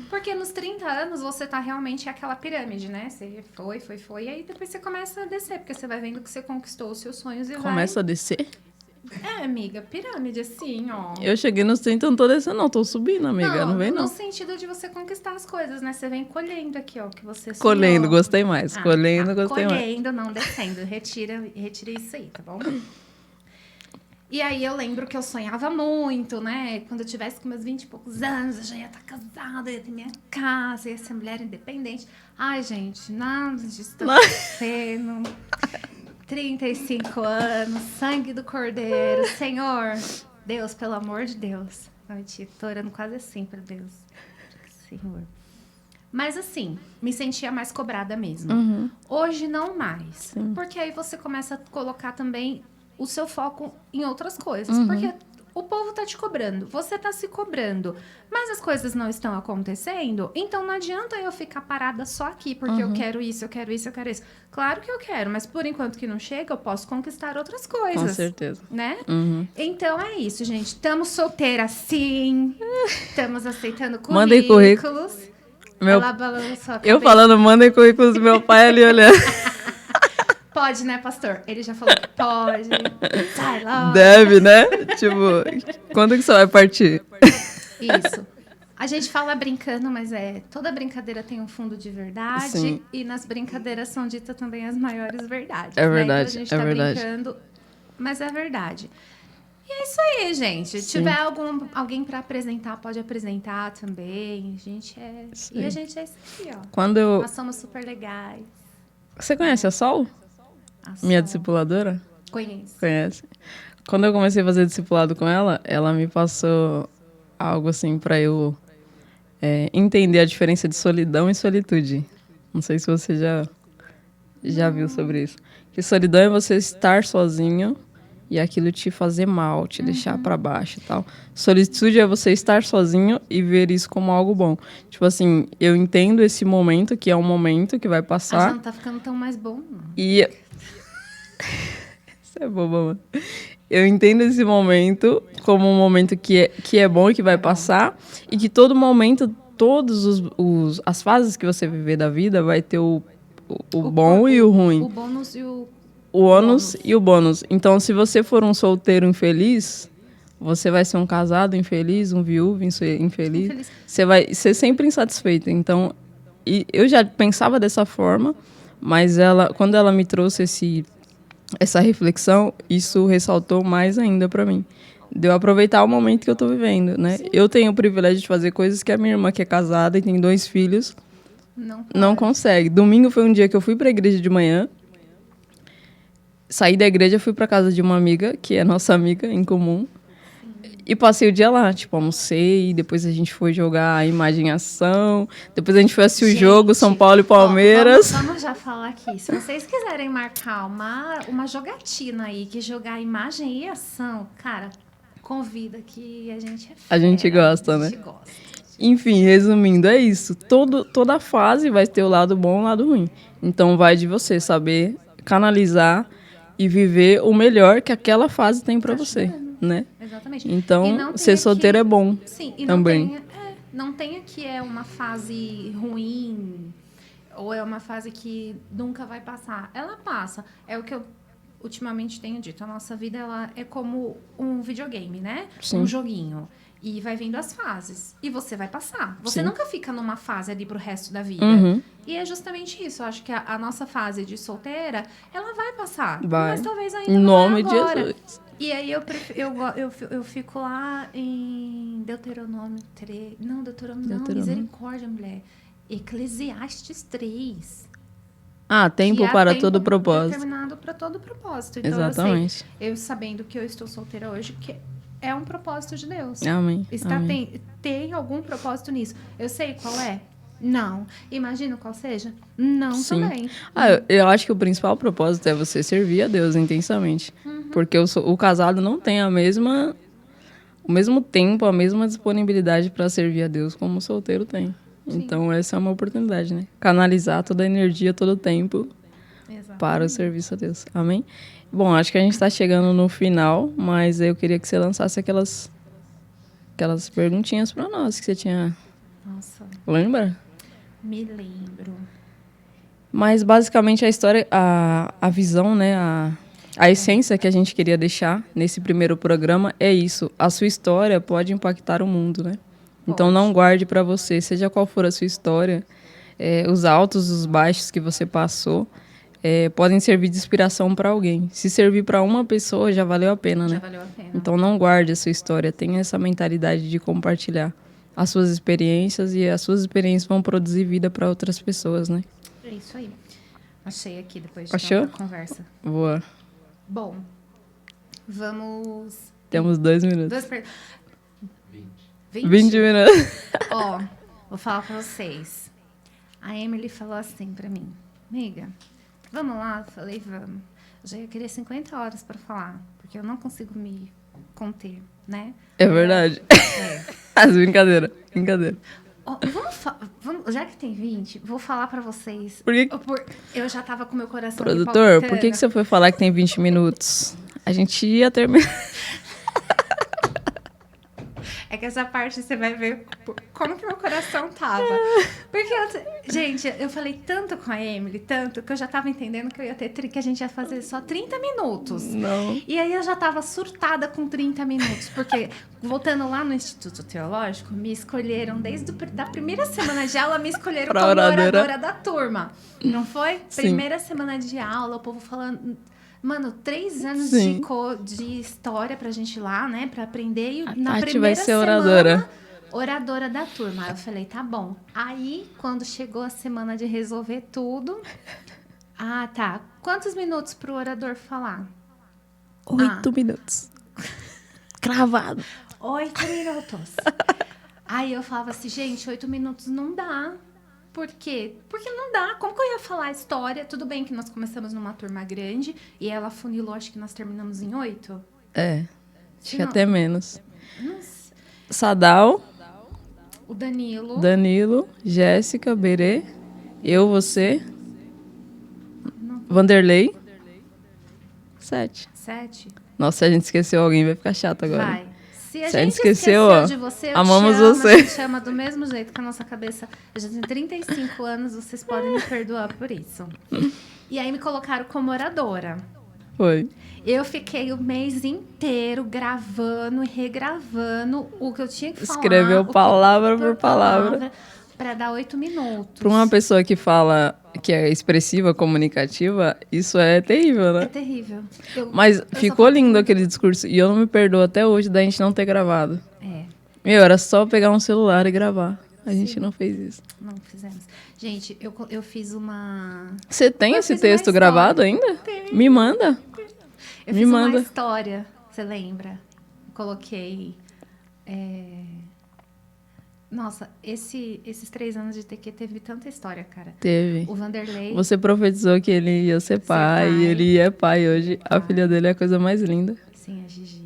Porque nos 30 anos você tá realmente aquela pirâmide, né? Você foi, e aí depois você começa a descer, porque você vai vendo que você conquistou os seus sonhos e Começa a descer? Amiga, pirâmide, assim, ó. Eu cheguei nos 30, não tô descendo, não. Tô subindo, amiga. Não vem, não. No sentido de você conquistar as coisas, né? Você vem colhendo aqui, ó, que você sonhou. Colhendo, gostei mais. Gostei mais. Colhendo, não descendo. Retira isso aí, tá bom? E aí eu lembro que eu sonhava muito, né? Quando eu tivesse com meus 20 e poucos anos, eu já ia estar casada, ia ter minha casa, ia ser mulher independente. Ai, gente, nada disso tá acontecendo. 35 anos, sangue do cordeiro, Senhor, Deus, pelo amor de Deus. Não, mentira, tô orando quase assim para Deus. Senhor. Mas assim, me sentia mais cobrada mesmo. Uhum. Hoje não mais. Sim. Porque aí você começa a colocar também o seu foco em outras coisas. Uhum. Porque o povo tá te cobrando, você tá se cobrando, mas as coisas não estão acontecendo, então não adianta eu ficar parada só aqui, porque eu quero isso, eu quero isso, eu quero isso. Claro que eu quero, mas por enquanto que não chega, eu posso conquistar outras coisas. Com certeza. Né? Uhum. Então é isso, gente. Estamos solteiras, sim. Estamos aceitando currículos. Mandem currículos. Ela balançou a cabeça. Eu falando, mandem currículos do meu pai ali olhando. Pode, né, pastor? Ele já falou que pode. Sai logo. Deve, né? Tipo, quando que você vai partir? Isso. A gente fala brincando, mas toda brincadeira tem um fundo de verdade. Sim. E nas brincadeiras são ditas também as maiores verdades. É verdade, né? Então a gente tá verdade. brincando, mas é verdade. E é isso aí, gente. Se tiver alguém para apresentar, pode apresentar também. A gente é... Isso E aí. a gente é isso aqui, ó. Quando eu... Nós somos super legais. Você conhece a Sol? Minha discipuladora? Conheço. Conhece. Quando eu comecei a fazer discipulado com ela, ela me passou algo assim pra eu entender a diferença de solidão e solitude. Não sei se você já viu sobre isso. Que solidão é você estar sozinho e aquilo te fazer mal, te deixar pra baixo e tal. Solitude é você estar sozinho e ver isso como algo bom. Tipo assim, eu entendo esse momento, que é um momento que vai passar. Já não tá ficando tão mais bom, não. E... Isso é boba, mano. Eu entendo esse momento como um momento que é bom e que vai passar. E que todo momento, as fases que você viver da vida vai ter o bom e o ruim. O bônus e o ônus e o bônus. Então, se você for um solteiro infeliz, você vai ser um casado infeliz, um viúvo infeliz. Você vai ser sempre insatisfeito. Então, eu já pensava dessa forma, mas quando ela me trouxe essa reflexão, isso ressaltou mais ainda para mim. De eu aproveitar o momento que eu tô vivendo, né? Sim. Eu tenho o privilégio de fazer coisas que a minha irmã, que é casada e tem 2 filhos, não consegue. Domingo foi um dia que eu fui pra igreja de manhã, saí da igreja, fui pra casa de uma amiga, que é nossa amiga em comum. E passei o dia lá, tipo, almocei, depois a gente foi jogar Imagem e Ação, depois a gente foi assistir o jogo São Paulo e Palmeiras. Ó, vamos já falar aqui. Se vocês quiserem marcar uma jogatina aí, que jogar Imagem e Ação, cara, convida que a gente é fera, A gente gosta, né? A gente gosta. Enfim, resumindo, é isso. Toda fase vai ter o lado bom e o lado ruim. Então vai de você saber canalizar e viver o melhor que aquela fase tem pra você, né? Exatamente. Então, ser solteiro é bom. Sim, e também. não tenha que é uma fase ruim ou é uma fase que nunca vai passar. Ela passa. É o que eu ultimamente tenho dito. A nossa vida ela é como um videogame, né? Sim. Um joguinho. E vai vindo as fases. E você vai passar. Você Sim. nunca fica numa fase ali pro resto da vida. Uhum. E é justamente isso. Eu acho que a nossa fase de solteira, ela vai passar. Vai. Mas talvez ainda Em não nome é de agora. Jesus. E aí eu fico lá em Deuteronômio 3. Não, Deuteronômio não, misericórdia, mulher. Eclesiastes 3. Ah, tempo para todo propósito. Determinado para todo propósito. Então, Exatamente. eu sabendo que eu estou solteira hoje, que é um propósito de Deus. Amém. Amém. Tem algum propósito nisso. Eu sei qual é? Não. Imagino qual seja? Não. Sim. Também. Eu acho que o principal propósito é você servir a Deus intensamente. Uhum. Porque o casado não tem o mesmo tempo, a mesma disponibilidade para servir a Deus como o solteiro tem. Sim. Então, essa é uma oportunidade, né? Canalizar toda a energia, todo o tempo Exatamente. para o serviço a Deus. Amém? Bom, acho que a gente está chegando no final, mas eu queria que você lançasse aquelas perguntinhas para nós que você tinha. Nossa. Lembra? Me lembro. Mas, basicamente, a história, a visão, né? A essência que a gente queria deixar nesse primeiro programa é isso. A sua história pode impactar o mundo, né? Então, não guarde para você, seja qual for a sua história, os altos, os baixos que você passou, podem servir de inspiração para alguém. Se servir para uma pessoa, já valeu a pena, né? Já valeu a pena. Então, não guarde a sua história. Tenha essa mentalidade de compartilhar as suas experiências e as suas experiências vão produzir vida para outras pessoas, né? É isso aí. Achei aqui depois de Achou? tanta conversa. Boa. Bom, vamos... Temos 2 minutos. 20 minutos. Ó, vou falar pra vocês. A Emily falou assim pra mim, amiga, vamos lá? Eu falei, vamos. Eu já ia querer 50 horas pra falar, porque eu não consigo me conter, né? É verdade. As brincadeiras. Ó, vamos, já que tem 20, vou falar pra vocês. Por que... Eu já tava com meu coração Produtor, por que você foi falar que tem 20 minutos? A gente ia terminar. É que essa parte você vai ver como que meu coração tava. Porque, gente, eu falei tanto com a Emily, tanto, que eu já tava entendendo que eu ia ter que a gente ia fazer só 30 minutos. Não. E aí eu já tava surtada com 30 minutos, porque voltando lá no Instituto Teológico, me escolheram desde da primeira semana de aula, me escolheram como oradora da turma. Não foi? Sim. Primeira semana de aula, o povo falando... Mano, 3 anos de história pra gente ir lá, né? Pra aprender. E na Tati primeira vai ser semana, oradora da turma. Aí eu falei, tá bom. Aí, quando chegou a semana de resolver tudo... Ah, tá. Quantos minutos pro orador falar? 8 minutos. Cravado. 8 minutos. Aí eu falava assim, gente, 8 minutos não dá. Por quê? Porque não dá. Como que eu ia falar a história? Tudo bem que nós começamos numa turma grande e ela funilou, acho que nós terminamos em 8. Acho que até menos. Nossa. Sadal. O Danilo. Danilo, Jéssica, Berê, eu, você, Vanderlei. 7. Nossa, se a gente esqueceu alguém, vai ficar chato agora. Vai. Se a gente gente esqueceu, de você, eu amamos te amo, você. A gente ama do mesmo jeito que a nossa cabeça. Eu já tenho 35 anos, vocês podem me perdoar por isso. E aí me colocaram como oradora. Foi. Eu fiquei o mês inteiro gravando e regravando o que eu tinha que falar. Escreveu palavra por palavra. Para dar 8 minutos. Para uma pessoa que fala, que é expressiva, comunicativa, isso é terrível, né? É terrível. Mas ficou lindo aquele discurso. E eu não me perdoo até hoje da gente não ter gravado. É. Era só pegar um celular e gravar. A gente não fez isso. Não fizemos. Gente, eu fiz uma... Você tem esse texto gravado ainda? Tem. Me manda. Eu Me fiz manda. uma história, você lembra? Eu coloquei... Nossa, esses 3 anos de TQ teve tanta história, cara. Teve. O Vanderlei... Você profetizou que ele ia ser pai, e ele é pai hoje. A filha dele é a coisa mais linda. Sim, a Gigi.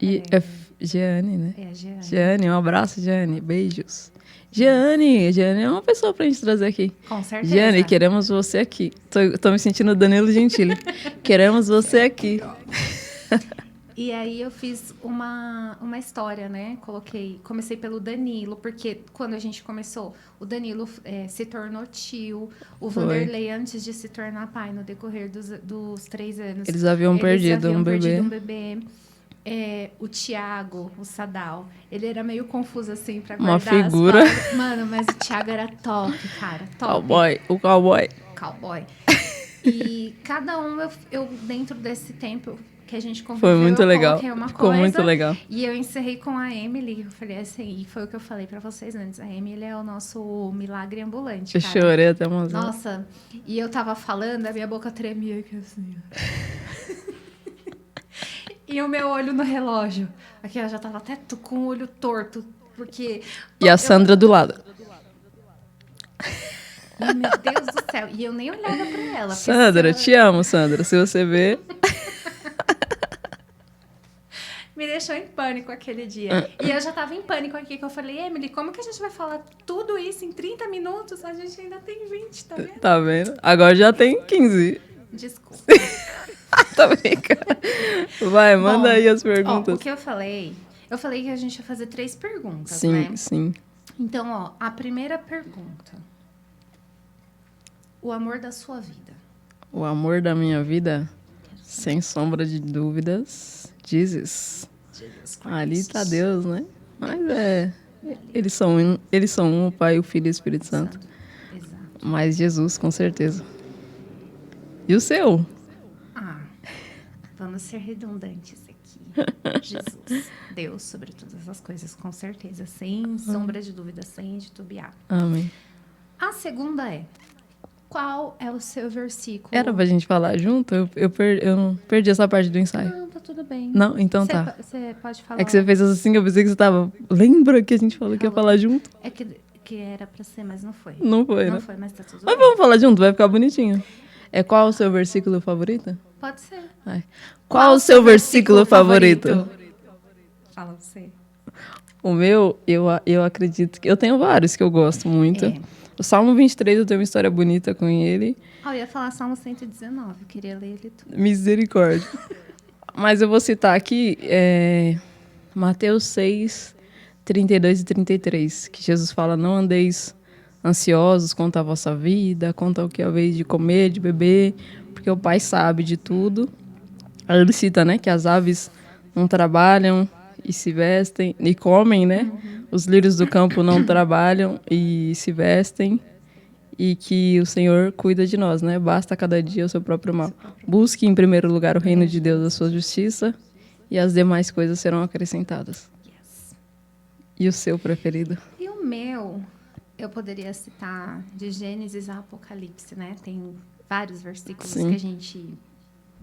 E é Jeane, né? É a Jeane. Jeane, um abraço, Jeane. Beijos. Jeane é uma pessoa pra gente trazer aqui. Com certeza. Jeane, queremos você aqui. Tô me sentindo Danilo Gentili. Queremos você aqui. E aí eu fiz uma história, né? Comecei pelo Danilo, porque quando a gente começou, o Danilo se tornou tio, o Vanderlei, antes de se tornar pai, no decorrer dos 3 anos. Eles haviam perdido um bebê. O Thiago, o Sadal, ele era meio confuso, assim, pra guardar uma figura. as palavras. Mano, mas o Thiago era top, cara. Top. O cowboy. E cada um, eu dentro desse tempo que a gente conviveu, foi muito legal. Ficou muito legal. E eu encerrei com a Emily. Eu falei assim, e foi o que eu falei pra vocês antes. A Emily é o nosso milagre ambulante, Eu cara. chorei até umas horas. Nossa, e eu tava falando, a minha boca tremia aqui assim. E o meu olho no relógio. Aqui eu já tava até com o olho torto, porque... E a Sandra do lado. Meu Deus do céu. E eu nem olhava pra ela. Sandra, te amo, Sandra. Se você ver... Me deixou em pânico aquele dia. E eu já tava em pânico aqui, que eu falei, Emily, como que a gente vai falar tudo isso em 30 minutos? A gente ainda tem 20, tá vendo? Tá vendo? Agora já tem 15. Desculpa. Tá brincando. Vai, manda aí as perguntas. O que eu falei que a gente ia fazer 3 perguntas, sim, né? Sim. Então, a primeira pergunta. O amor da sua vida. O amor da minha vida, sem sombra de dúvidas, Jesus. Ali tá Deus, né? Mas eles são um, o Pai, o Filho e o Espírito Santo. Exato. Mas Jesus, com certeza. E o seu? Vamos ser redundantes aqui. Jesus, Deus sobre todas as coisas, com certeza. Sem sombra de dúvida, sem titubear. Amém. A segunda é, qual é o seu versículo? Era pra gente falar junto? Eu não perdi essa parte do ensaio. Não, tá tudo bem. Não? Então tá. Você pode falar. É que você fez assim, eu pensei que você tava... Lembra que a gente falou que ia falar junto? É que era pra ser, mas não foi. Não foi, né? Não foi, mas tá tudo Mas bem. vamos falar junto, vai ficar bonitinho. Qual o seu versículo favorito? Pode ser. Qual o seu versículo favorito? Fala você. O meu, eu acredito que... Eu tenho vários que eu gosto muito. O Salmo 23, eu tenho uma história bonita com ele. Eu ia falar Salmo 119, eu queria ler ele tudo. Misericórdia. Mas eu vou citar aqui Mateus 6, 32 e 33, que Jesus fala, não andeis ansiosos quanto à vossa vida, quanto ao que é a vez de comer, de beber, porque o Pai sabe de tudo. Aí ele cita, né, que as aves não trabalham e se vestem, e comem, né? Uhum. Os lírios do campo não trabalham e se vestem, e que o Senhor cuida de nós, né? Basta cada dia o seu próprio mal. Busque em primeiro lugar o reino de Deus, a sua justiça, e as demais coisas serão acrescentadas. Yes. E o seu preferido? E o meu, eu poderia citar de Gênesis a Apocalipse, né? Tem vários versículos que a gente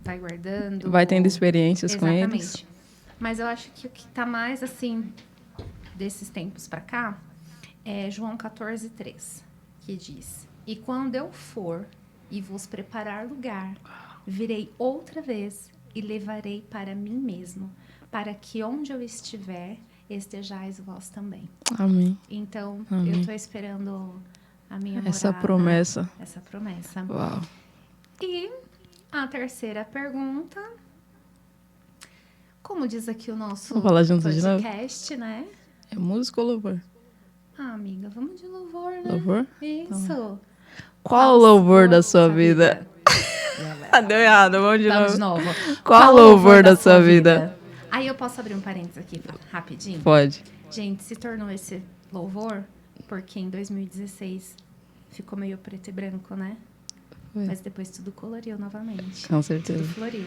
vai guardando. Vai tendo experiências com eles. Exatamente. Mas eu acho que o que está mais, assim, desses tempos para cá, é João 14, 3, que diz, e quando eu for e vos preparar lugar, virei outra vez e levarei para mim mesmo, para que onde eu estiver, estejais vós também. Amém. Então, Amém. eu estou esperando a minha morada. Essa promessa. Essa promessa. Uau. E a terceira pergunta, como diz aqui o nosso vamos falar junto podcast, né? É música ou louvor? Amiga, vamos de louvor, né? Louvor? Isso. Tá. Qual o louvor da sua vida? Deu errado, vamos de novo. Qual o louvor da sua vida? Aí eu posso abrir um parênteses aqui rapidinho? Pode. Gente, se tornou esse louvor porque em 2016 ficou meio preto e branco, né? Foi. Mas depois tudo coloriu novamente. Com certeza. Tudo floriu.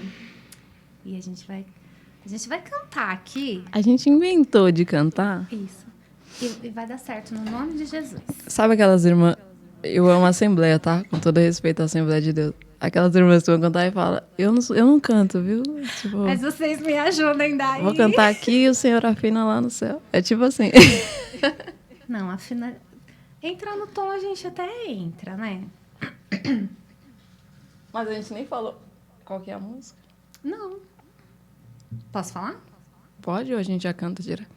E a gente vai cantar aqui. A gente inventou de cantar. Isso. E vai dar certo, no nome de Jesus. Sabe aquelas irmãs... Eu amo a Assembleia, tá? Com todo respeito à Assembleia de Deus. Aquelas turmas que vão cantar e fala, eu não canto, viu? Tipo, Mas vocês me ajudem daí. vou cantar aqui e o Senhor afina lá no céu. É tipo assim. Não, afina... Entrar no tom a gente até entra, né? Mas a gente nem falou qual que é a música. Não. Posso falar? Pode ou a gente já canta direto?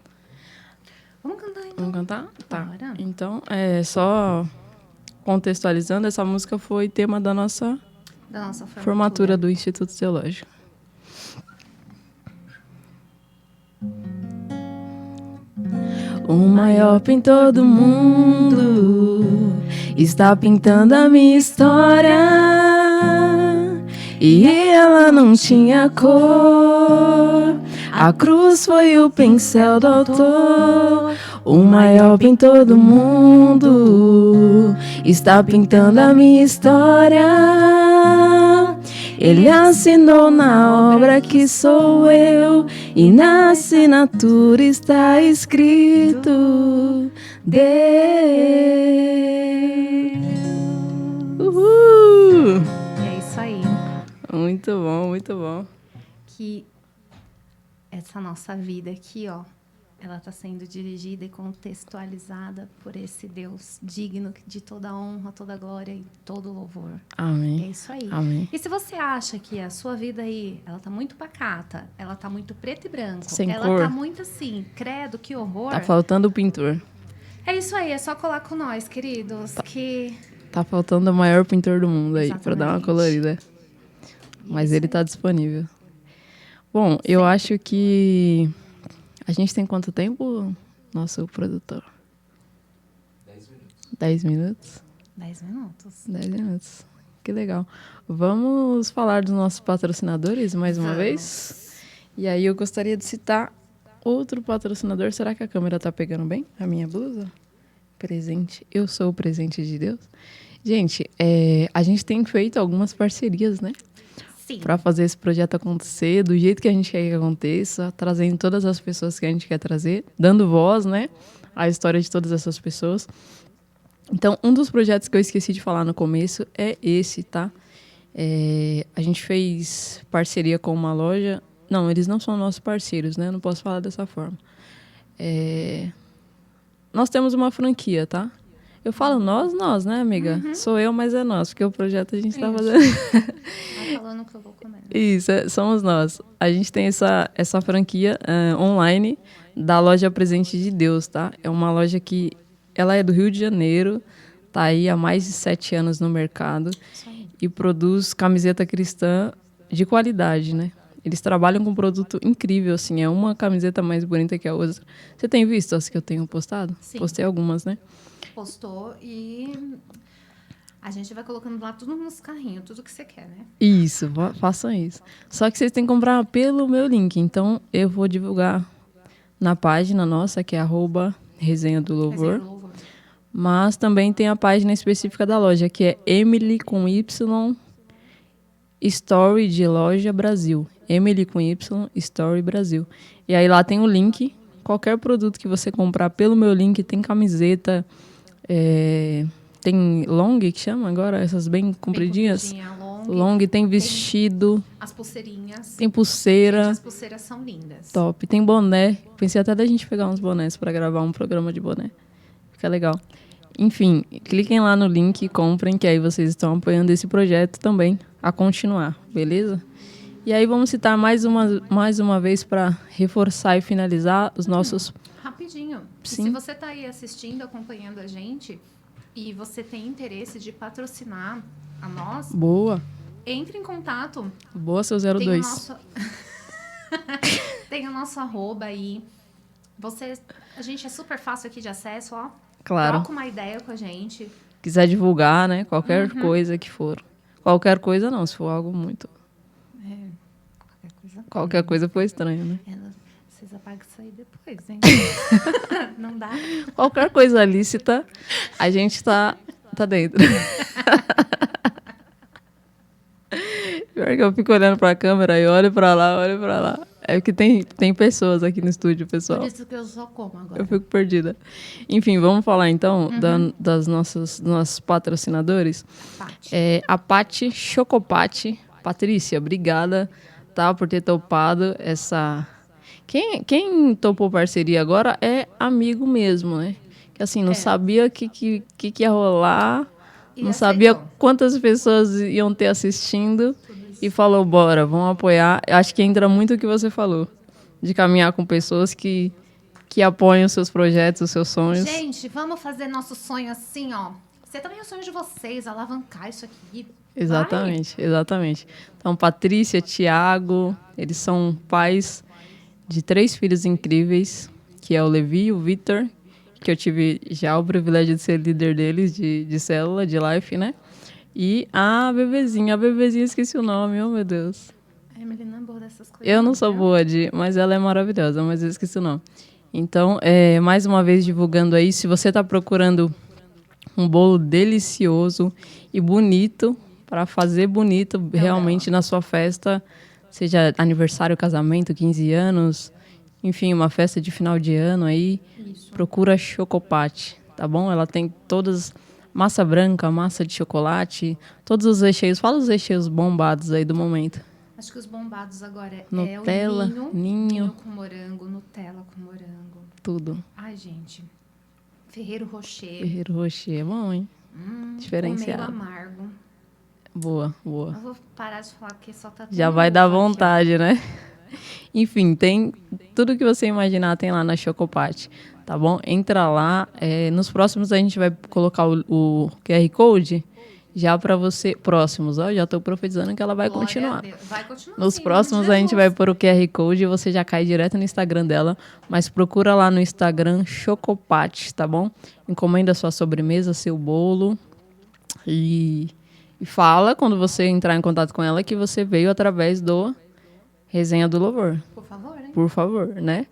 Vamos cantar então. Vamos cantar? Tá. Bora. Então, só contextualizando, essa música foi tema da nossa formatura do Instituto Teológico. O maior pintor do mundo está pintando a minha história e ela não tinha cor. A cruz foi o pincel do autor. O maior pintor do mundo está pintando a minha história. Ele assinou na obra que sou eu, e na assinatura está escrito Deus. Uhul! É isso aí. Muito bom, muito bom. Que essa nossa vida aqui, ó, ela está sendo dirigida e contextualizada por esse Deus digno de toda honra, toda glória e todo louvor. Amém. É isso aí. Amém. E se você acha que a sua vida aí, ela tá muito pacata, ela tá muito preto e branco, Sem ela cor. tá muito assim, credo, que horror. Tá faltando o pintor. É isso aí, é só colar com nós, queridos, que... Tá faltando o maior pintor do mundo aí, pra dar uma Exatamente. colorida. Mas Isso ele aí. tá disponível. Bom, eu acho que... A gente tem quanto tempo, nosso produtor? 10 minutos. 10 minutos. 10 minutos. Que legal. Vamos falar dos nossos patrocinadores mais uma vez? E aí eu gostaria de citar outro patrocinador. Será que a câmera tá pegando bem a minha blusa? Presente. Eu sou o presente de Deus. Gente, a gente tem feito algumas parcerias, né? Sim. Para fazer esse projeto acontecer do jeito que a gente quer que aconteça, trazendo todas as pessoas que a gente quer trazer, dando voz, né, à história de todas essas pessoas. Então, um dos projetos que eu esqueci de falar no começo é esse, tá? A gente fez parceria com uma loja. Não, eles não são nossos parceiros, né? Não posso falar dessa forma. Nós temos uma franquia, tá? Eu falo nós, né, amiga? Uhum. Sou eu, mas é nós, porque o projeto a gente está fazendo. Vai falando que eu vou comer. Isso, somos nós. A gente tem essa franquia online da loja Presente de Deus, tá? É uma loja que ela é do Rio de Janeiro, tá aí há mais de 7 anos no mercado e produz camiseta cristã de qualidade, né? Eles trabalham com um produto incrível, assim, é uma camiseta mais bonita que a outra. Você tem visto as que eu tenho postado? Sim. Postei algumas, né? Postou e a gente vai colocando lá tudo nos carrinhos, tudo que você quer, né? Isso, façam isso. Só que vocês têm que comprar pelo meu link. Então, eu vou divulgar na página nossa, que é @resenha do louvor. Resenha do Louvor. Mas também tem a página específica da loja, que é Emily com Y Story de Loja Brasil. Emily com Y Story Brasil. E aí lá tem o link. Qualquer produto que você comprar pelo meu link, tem camiseta, tem long, que chama agora? Essas bem compridinhas. Bem compridinha, Long, tem vestido, as pulseirinhas. tem pulseira. Gente, as pulseiras são lindas. Top. Tem boné. Pensei até da gente pegar uns bonés para gravar um programa de boné. Fica legal. Enfim, cliquem lá no link e comprem, que aí vocês estão apoiando esse projeto também a continuar, beleza? E aí vamos citar mais uma vez para reforçar e finalizar os nossos... Rapidinho. Sim. E se você está aí assistindo, acompanhando a gente e você tem interesse de patrocinar a nós, Boa. entre em contato. Boa, seu Tem o 02. nosso... tem o nosso @, aí. A gente é super fácil aqui de acesso, ó. Claro. Troca uma ideia com a gente. Quiser divulgar, né? Qualquer coisa que for. Qualquer coisa não, se for algo muito... Qualquer coisa. Qualquer coisa foi estranho, né? Vocês apagam isso aí depois, hein? Não dá? Qualquer coisa lícita, a gente tá dentro. Pior que eu fico olhando pra câmera e olho pra lá. É que tem pessoas aqui no estúdio, pessoal. Por isso que eu só como agora. Eu fico perdida. Enfim, vamos falar então dos nossos patrocinadores. A Paty Chocopate. Patrícia, obrigada, tá, por ter topado essa... Quem topou parceria agora é amigo mesmo, né? Que assim, não sabia o que ia rolar, E não aceitou. sabia quantas pessoas iam ter assistindo e falou, bora, vamos apoiar. Eu acho que entra muito o que você falou, de caminhar com pessoas que apoiam os seus projetos, os seus sonhos. Gente, vamos fazer nosso sonho assim, ó. Você também é o sonho de vocês, alavancar isso aqui. Exatamente, exatamente. Então, Patrícia, Thiago, eles são pais de 3 filhos incríveis, que é o Levi e o Vitor, que eu tive já o privilégio de ser líder deles, de célula, de life, né? E a bebezinha, esqueci o nome, oh meu Deus. A Emily não é boa dessas coisas. Eu não sou boa mas ela é maravilhosa, mas eu esqueci o nome. Então, mais uma vez divulgando aí, se você está procurando um bolo delicioso e bonito, para fazer bonito realmente na sua festa, seja aniversário, casamento, 15 anos, enfim, uma festa de final de ano aí, procura Chocopate, tá bom? Ela tem todas, massa branca, massa de chocolate, todos os recheios. Fala os recheios bombados aí do momento. Acho que os bombados agora Nutella, é o ninho com morango, Nutella com morango. Tudo. Ai, gente. Ferrero Rocher. Ferrero Rocher é bom, hein? Diferenciado. O meio amargo. Boa. Eu vou parar de falar porque só tá tudo Já vai dar aqui, vontade, né? Enfim, tem tudo que você imaginar tem lá na Chocopate, tá bom? Entra lá. Nos próximos a gente vai colocar o QR Code já para você. Próximos, ó, já tô profetizando que ela vai Glória continuar. a Deus. Vai continuar. Nos sim, próximos em nome a de gente Jesus. vai pôr o QR Code e você já cai direto no Instagram dela. Mas procura lá no Instagram Chocopate, tá bom? Encomenda sua sobremesa, seu bolo e fala quando você entrar em contato com ela que você veio através do Resenha do Louvor. Por favor, hein? Por favor, né?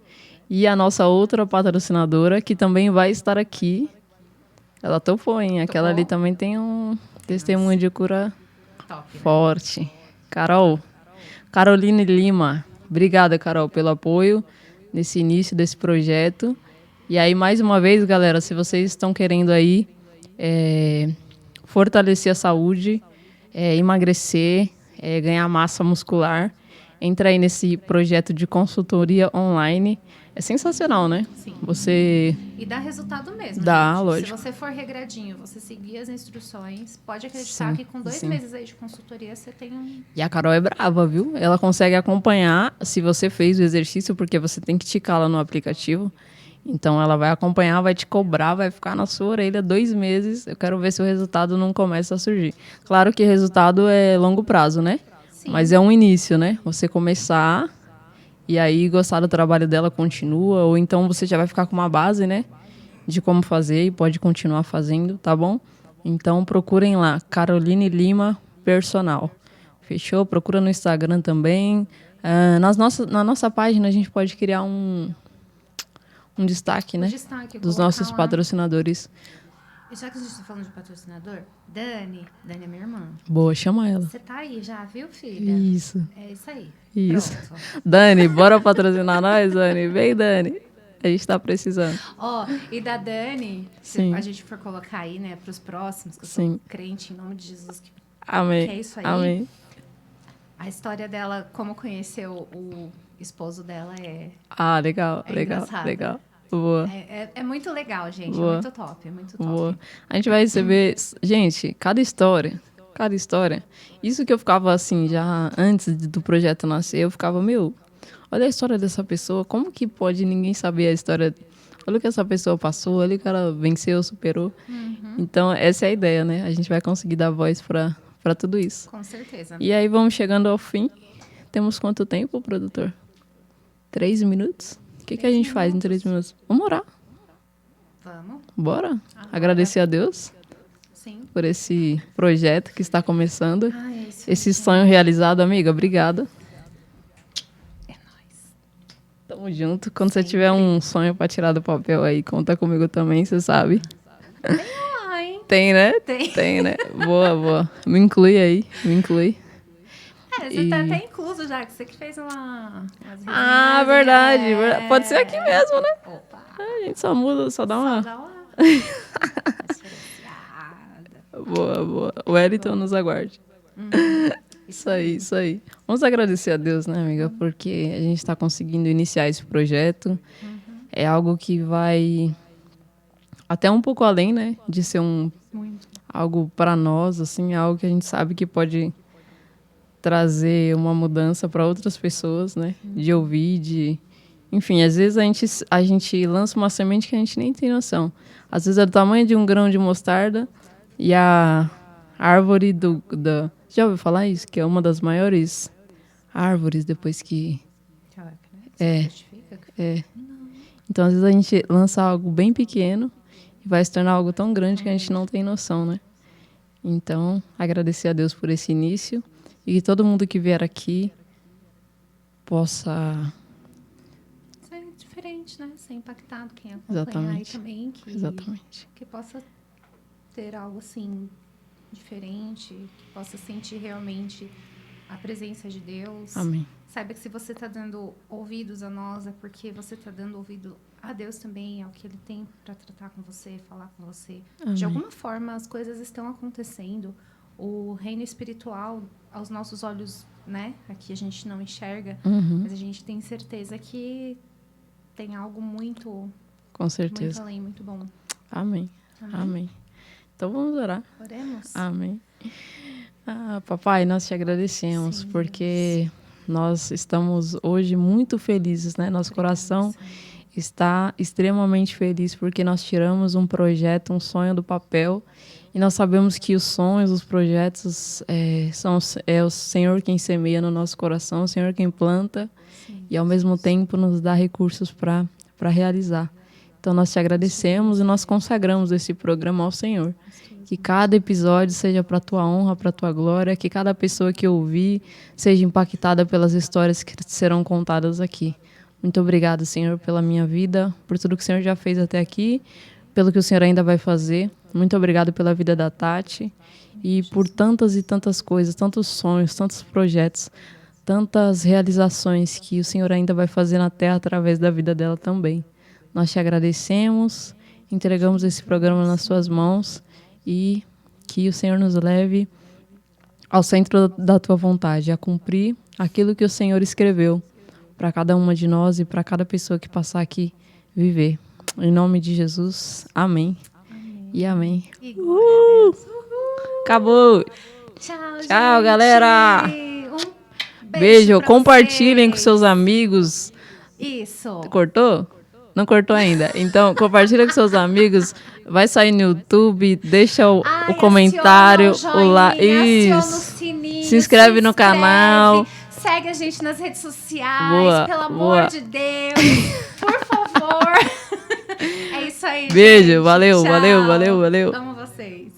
E a nossa outra patrocinadora, que também vai estar aqui, ela topou, hein? Aquela Topou? ali também tem um testemunho de cura Top. Né? forte. Caroline Lima. Obrigada, Carol, pelo apoio nesse início desse projeto. E aí, mais uma vez, galera, se vocês estão querendo aí fortalecer a saúde, emagrecer, ganhar massa muscular, entra aí nesse projeto de consultoria online. É sensacional, né? Sim. Você... E dá resultado mesmo, Dá, gente. lógico. Se você for regradinho, você seguir as instruções, pode acreditar que com 2 meses aí de consultoria você tem um... E a Carol é brava, viu? Ela consegue acompanhar se você fez o exercício, porque você tem que ticar lá no aplicativo. Então, ela vai acompanhar, vai te cobrar, vai ficar na sua orelha 2 meses. Eu quero ver se o resultado não começa a surgir. Claro que resultado é longo prazo, né? Sim. Mas é um início, né? Você começar e aí gostar do trabalho dela, continua. Ou então você já vai ficar com uma base, né? De como fazer e pode continuar fazendo, tá bom? Então, procurem lá, Caroline Lima Personal. Fechou? Procura no Instagram também. Na nossa página, a gente pode criar um destaque, né? Dos nossos patrocinadores. E já que a gente está falando de patrocinador, Dani é minha irmã. Boa, chama ela. Você tá aí já, viu, filha? Isso. É isso aí. Isso. Pronto. Dani, bora patrocinar nós, Dani? Vem, Dani. A gente tá precisando. Ó, e da Dani, Sim. se a gente for colocar aí, né, pros próximos, que eu Sim. sou crente em nome de Jesus, que Amém. é isso aí. Amém. A história dela, como conheceu o esposo dela, Legal, É legal, engraçado. legal. Boa. é muito legal, gente. Boa. É muito top, é muito top. Boa. A gente vai receber... Gente, cada história. Isso que eu ficava assim, já antes do projeto nascer, eu ficava, olha a história dessa pessoa, como que pode ninguém saber a história? Olha o que essa pessoa passou, olha o que ela venceu, superou. Então, essa é a ideia, né? A gente vai conseguir dar voz para tudo isso. Com certeza. E aí, vamos chegando ao fim. Temos quanto tempo, produtor? 3 minutos? O que a gente faz em 3 minutos? Vamos orar. Vamos? Bora? Agradecer a Deus Sim. por esse projeto que está começando. É isso. Esse sonho realizado, amiga. Obrigada. É nóis. Tamo junto. Quando você tiver um sonho para tirar do papel aí, conta comigo também, você sabe. Lá, hein? Tem, né? Tem. Né? Boa. Me inclui aí. Me inclui. Você tá até incluso Jax, você que fez umas Ah, resenhas, verdade. Pode ser aqui mesmo, né? Opa. A gente só muda, só dá uma... Só dá uma diferenciada. Boa. O Wellington nos aguarde. Isso aí. Vamos agradecer a Deus, né, amiga? Porque a gente está conseguindo iniciar esse projeto. É algo que vai até um pouco além, né? De ser algo para nós, assim, algo que a gente sabe que pode trazer uma mudança para outras pessoas, né? De ouvir, Enfim, às vezes a gente lança uma semente que a gente nem tem noção. Às vezes é do tamanho de um grão de mostarda e a árvore Já ouviu falar isso? Que é uma das maiores árvores depois que... É. Então, às vezes a gente lança algo bem pequeno e vai se tornar algo tão grande que a gente não tem noção, né? Então, agradecer a Deus por esse início e que todo mundo que vier aqui possa... Ser diferente, né? Ser impactado, quem acompanhar aí também. Exatamente. Que possa ter algo assim diferente, que possa sentir realmente a presença de Deus. Amém. Saiba que se você está dando ouvidos a nós, é porque você está dando ouvido a Deus também, ao que Ele tem para tratar com você, falar com você. Amém. De alguma forma, as coisas estão acontecendo. O reino espiritual, aos nossos olhos, né? Aqui a gente não enxerga, mas a gente tem certeza que tem algo muito... Com certeza. Muito além, muito bom. Amém. Então vamos orar. Oremos. Amém. Papai, nós te agradecemos porque nós estamos hoje muito felizes, né? Nosso coração está extremamente feliz porque nós tiramos um projeto, um sonho do papel e nós sabemos que os sonhos, os projetos é o Senhor quem semeia no nosso coração, o Senhor quem planta e ao mesmo tempo nos dá recursos para realizar. Então nós te agradecemos e nós consagramos esse programa ao Senhor. Que cada episódio seja para a tua honra, para a tua glória, que cada pessoa que ouvir seja impactada pelas histórias que serão contadas aqui. Muito obrigada, Senhor, pela minha vida, por tudo que o Senhor já fez até aqui, pelo que o Senhor ainda vai fazer. Muito obrigada pela vida da Tati e por tantas e tantas coisas, tantos sonhos, tantos projetos, tantas realizações que o Senhor ainda vai fazer na terra através da vida dela também. Nós te agradecemos, entregamos esse programa nas suas mãos e que o Senhor nos leve ao centro da tua vontade, a cumprir aquilo que o Senhor escreveu para cada uma de nós e para cada pessoa que passar aqui viver. Em nome de Jesus, amém. E amém. E glória a Deus. Acabou. Tchau, galera. Beijo. Compartilhem com seus amigos. Isso. Cortou? Não cortou ainda. Então, compartilha com seus amigos. Vai sair no YouTube, deixa o comentário, o like. Isso. Se inscreve no canal. Segue a gente nas redes sociais, pelo amor de Deus. Por favor. É isso aí, Beijo, gente. valeu. Amo vocês.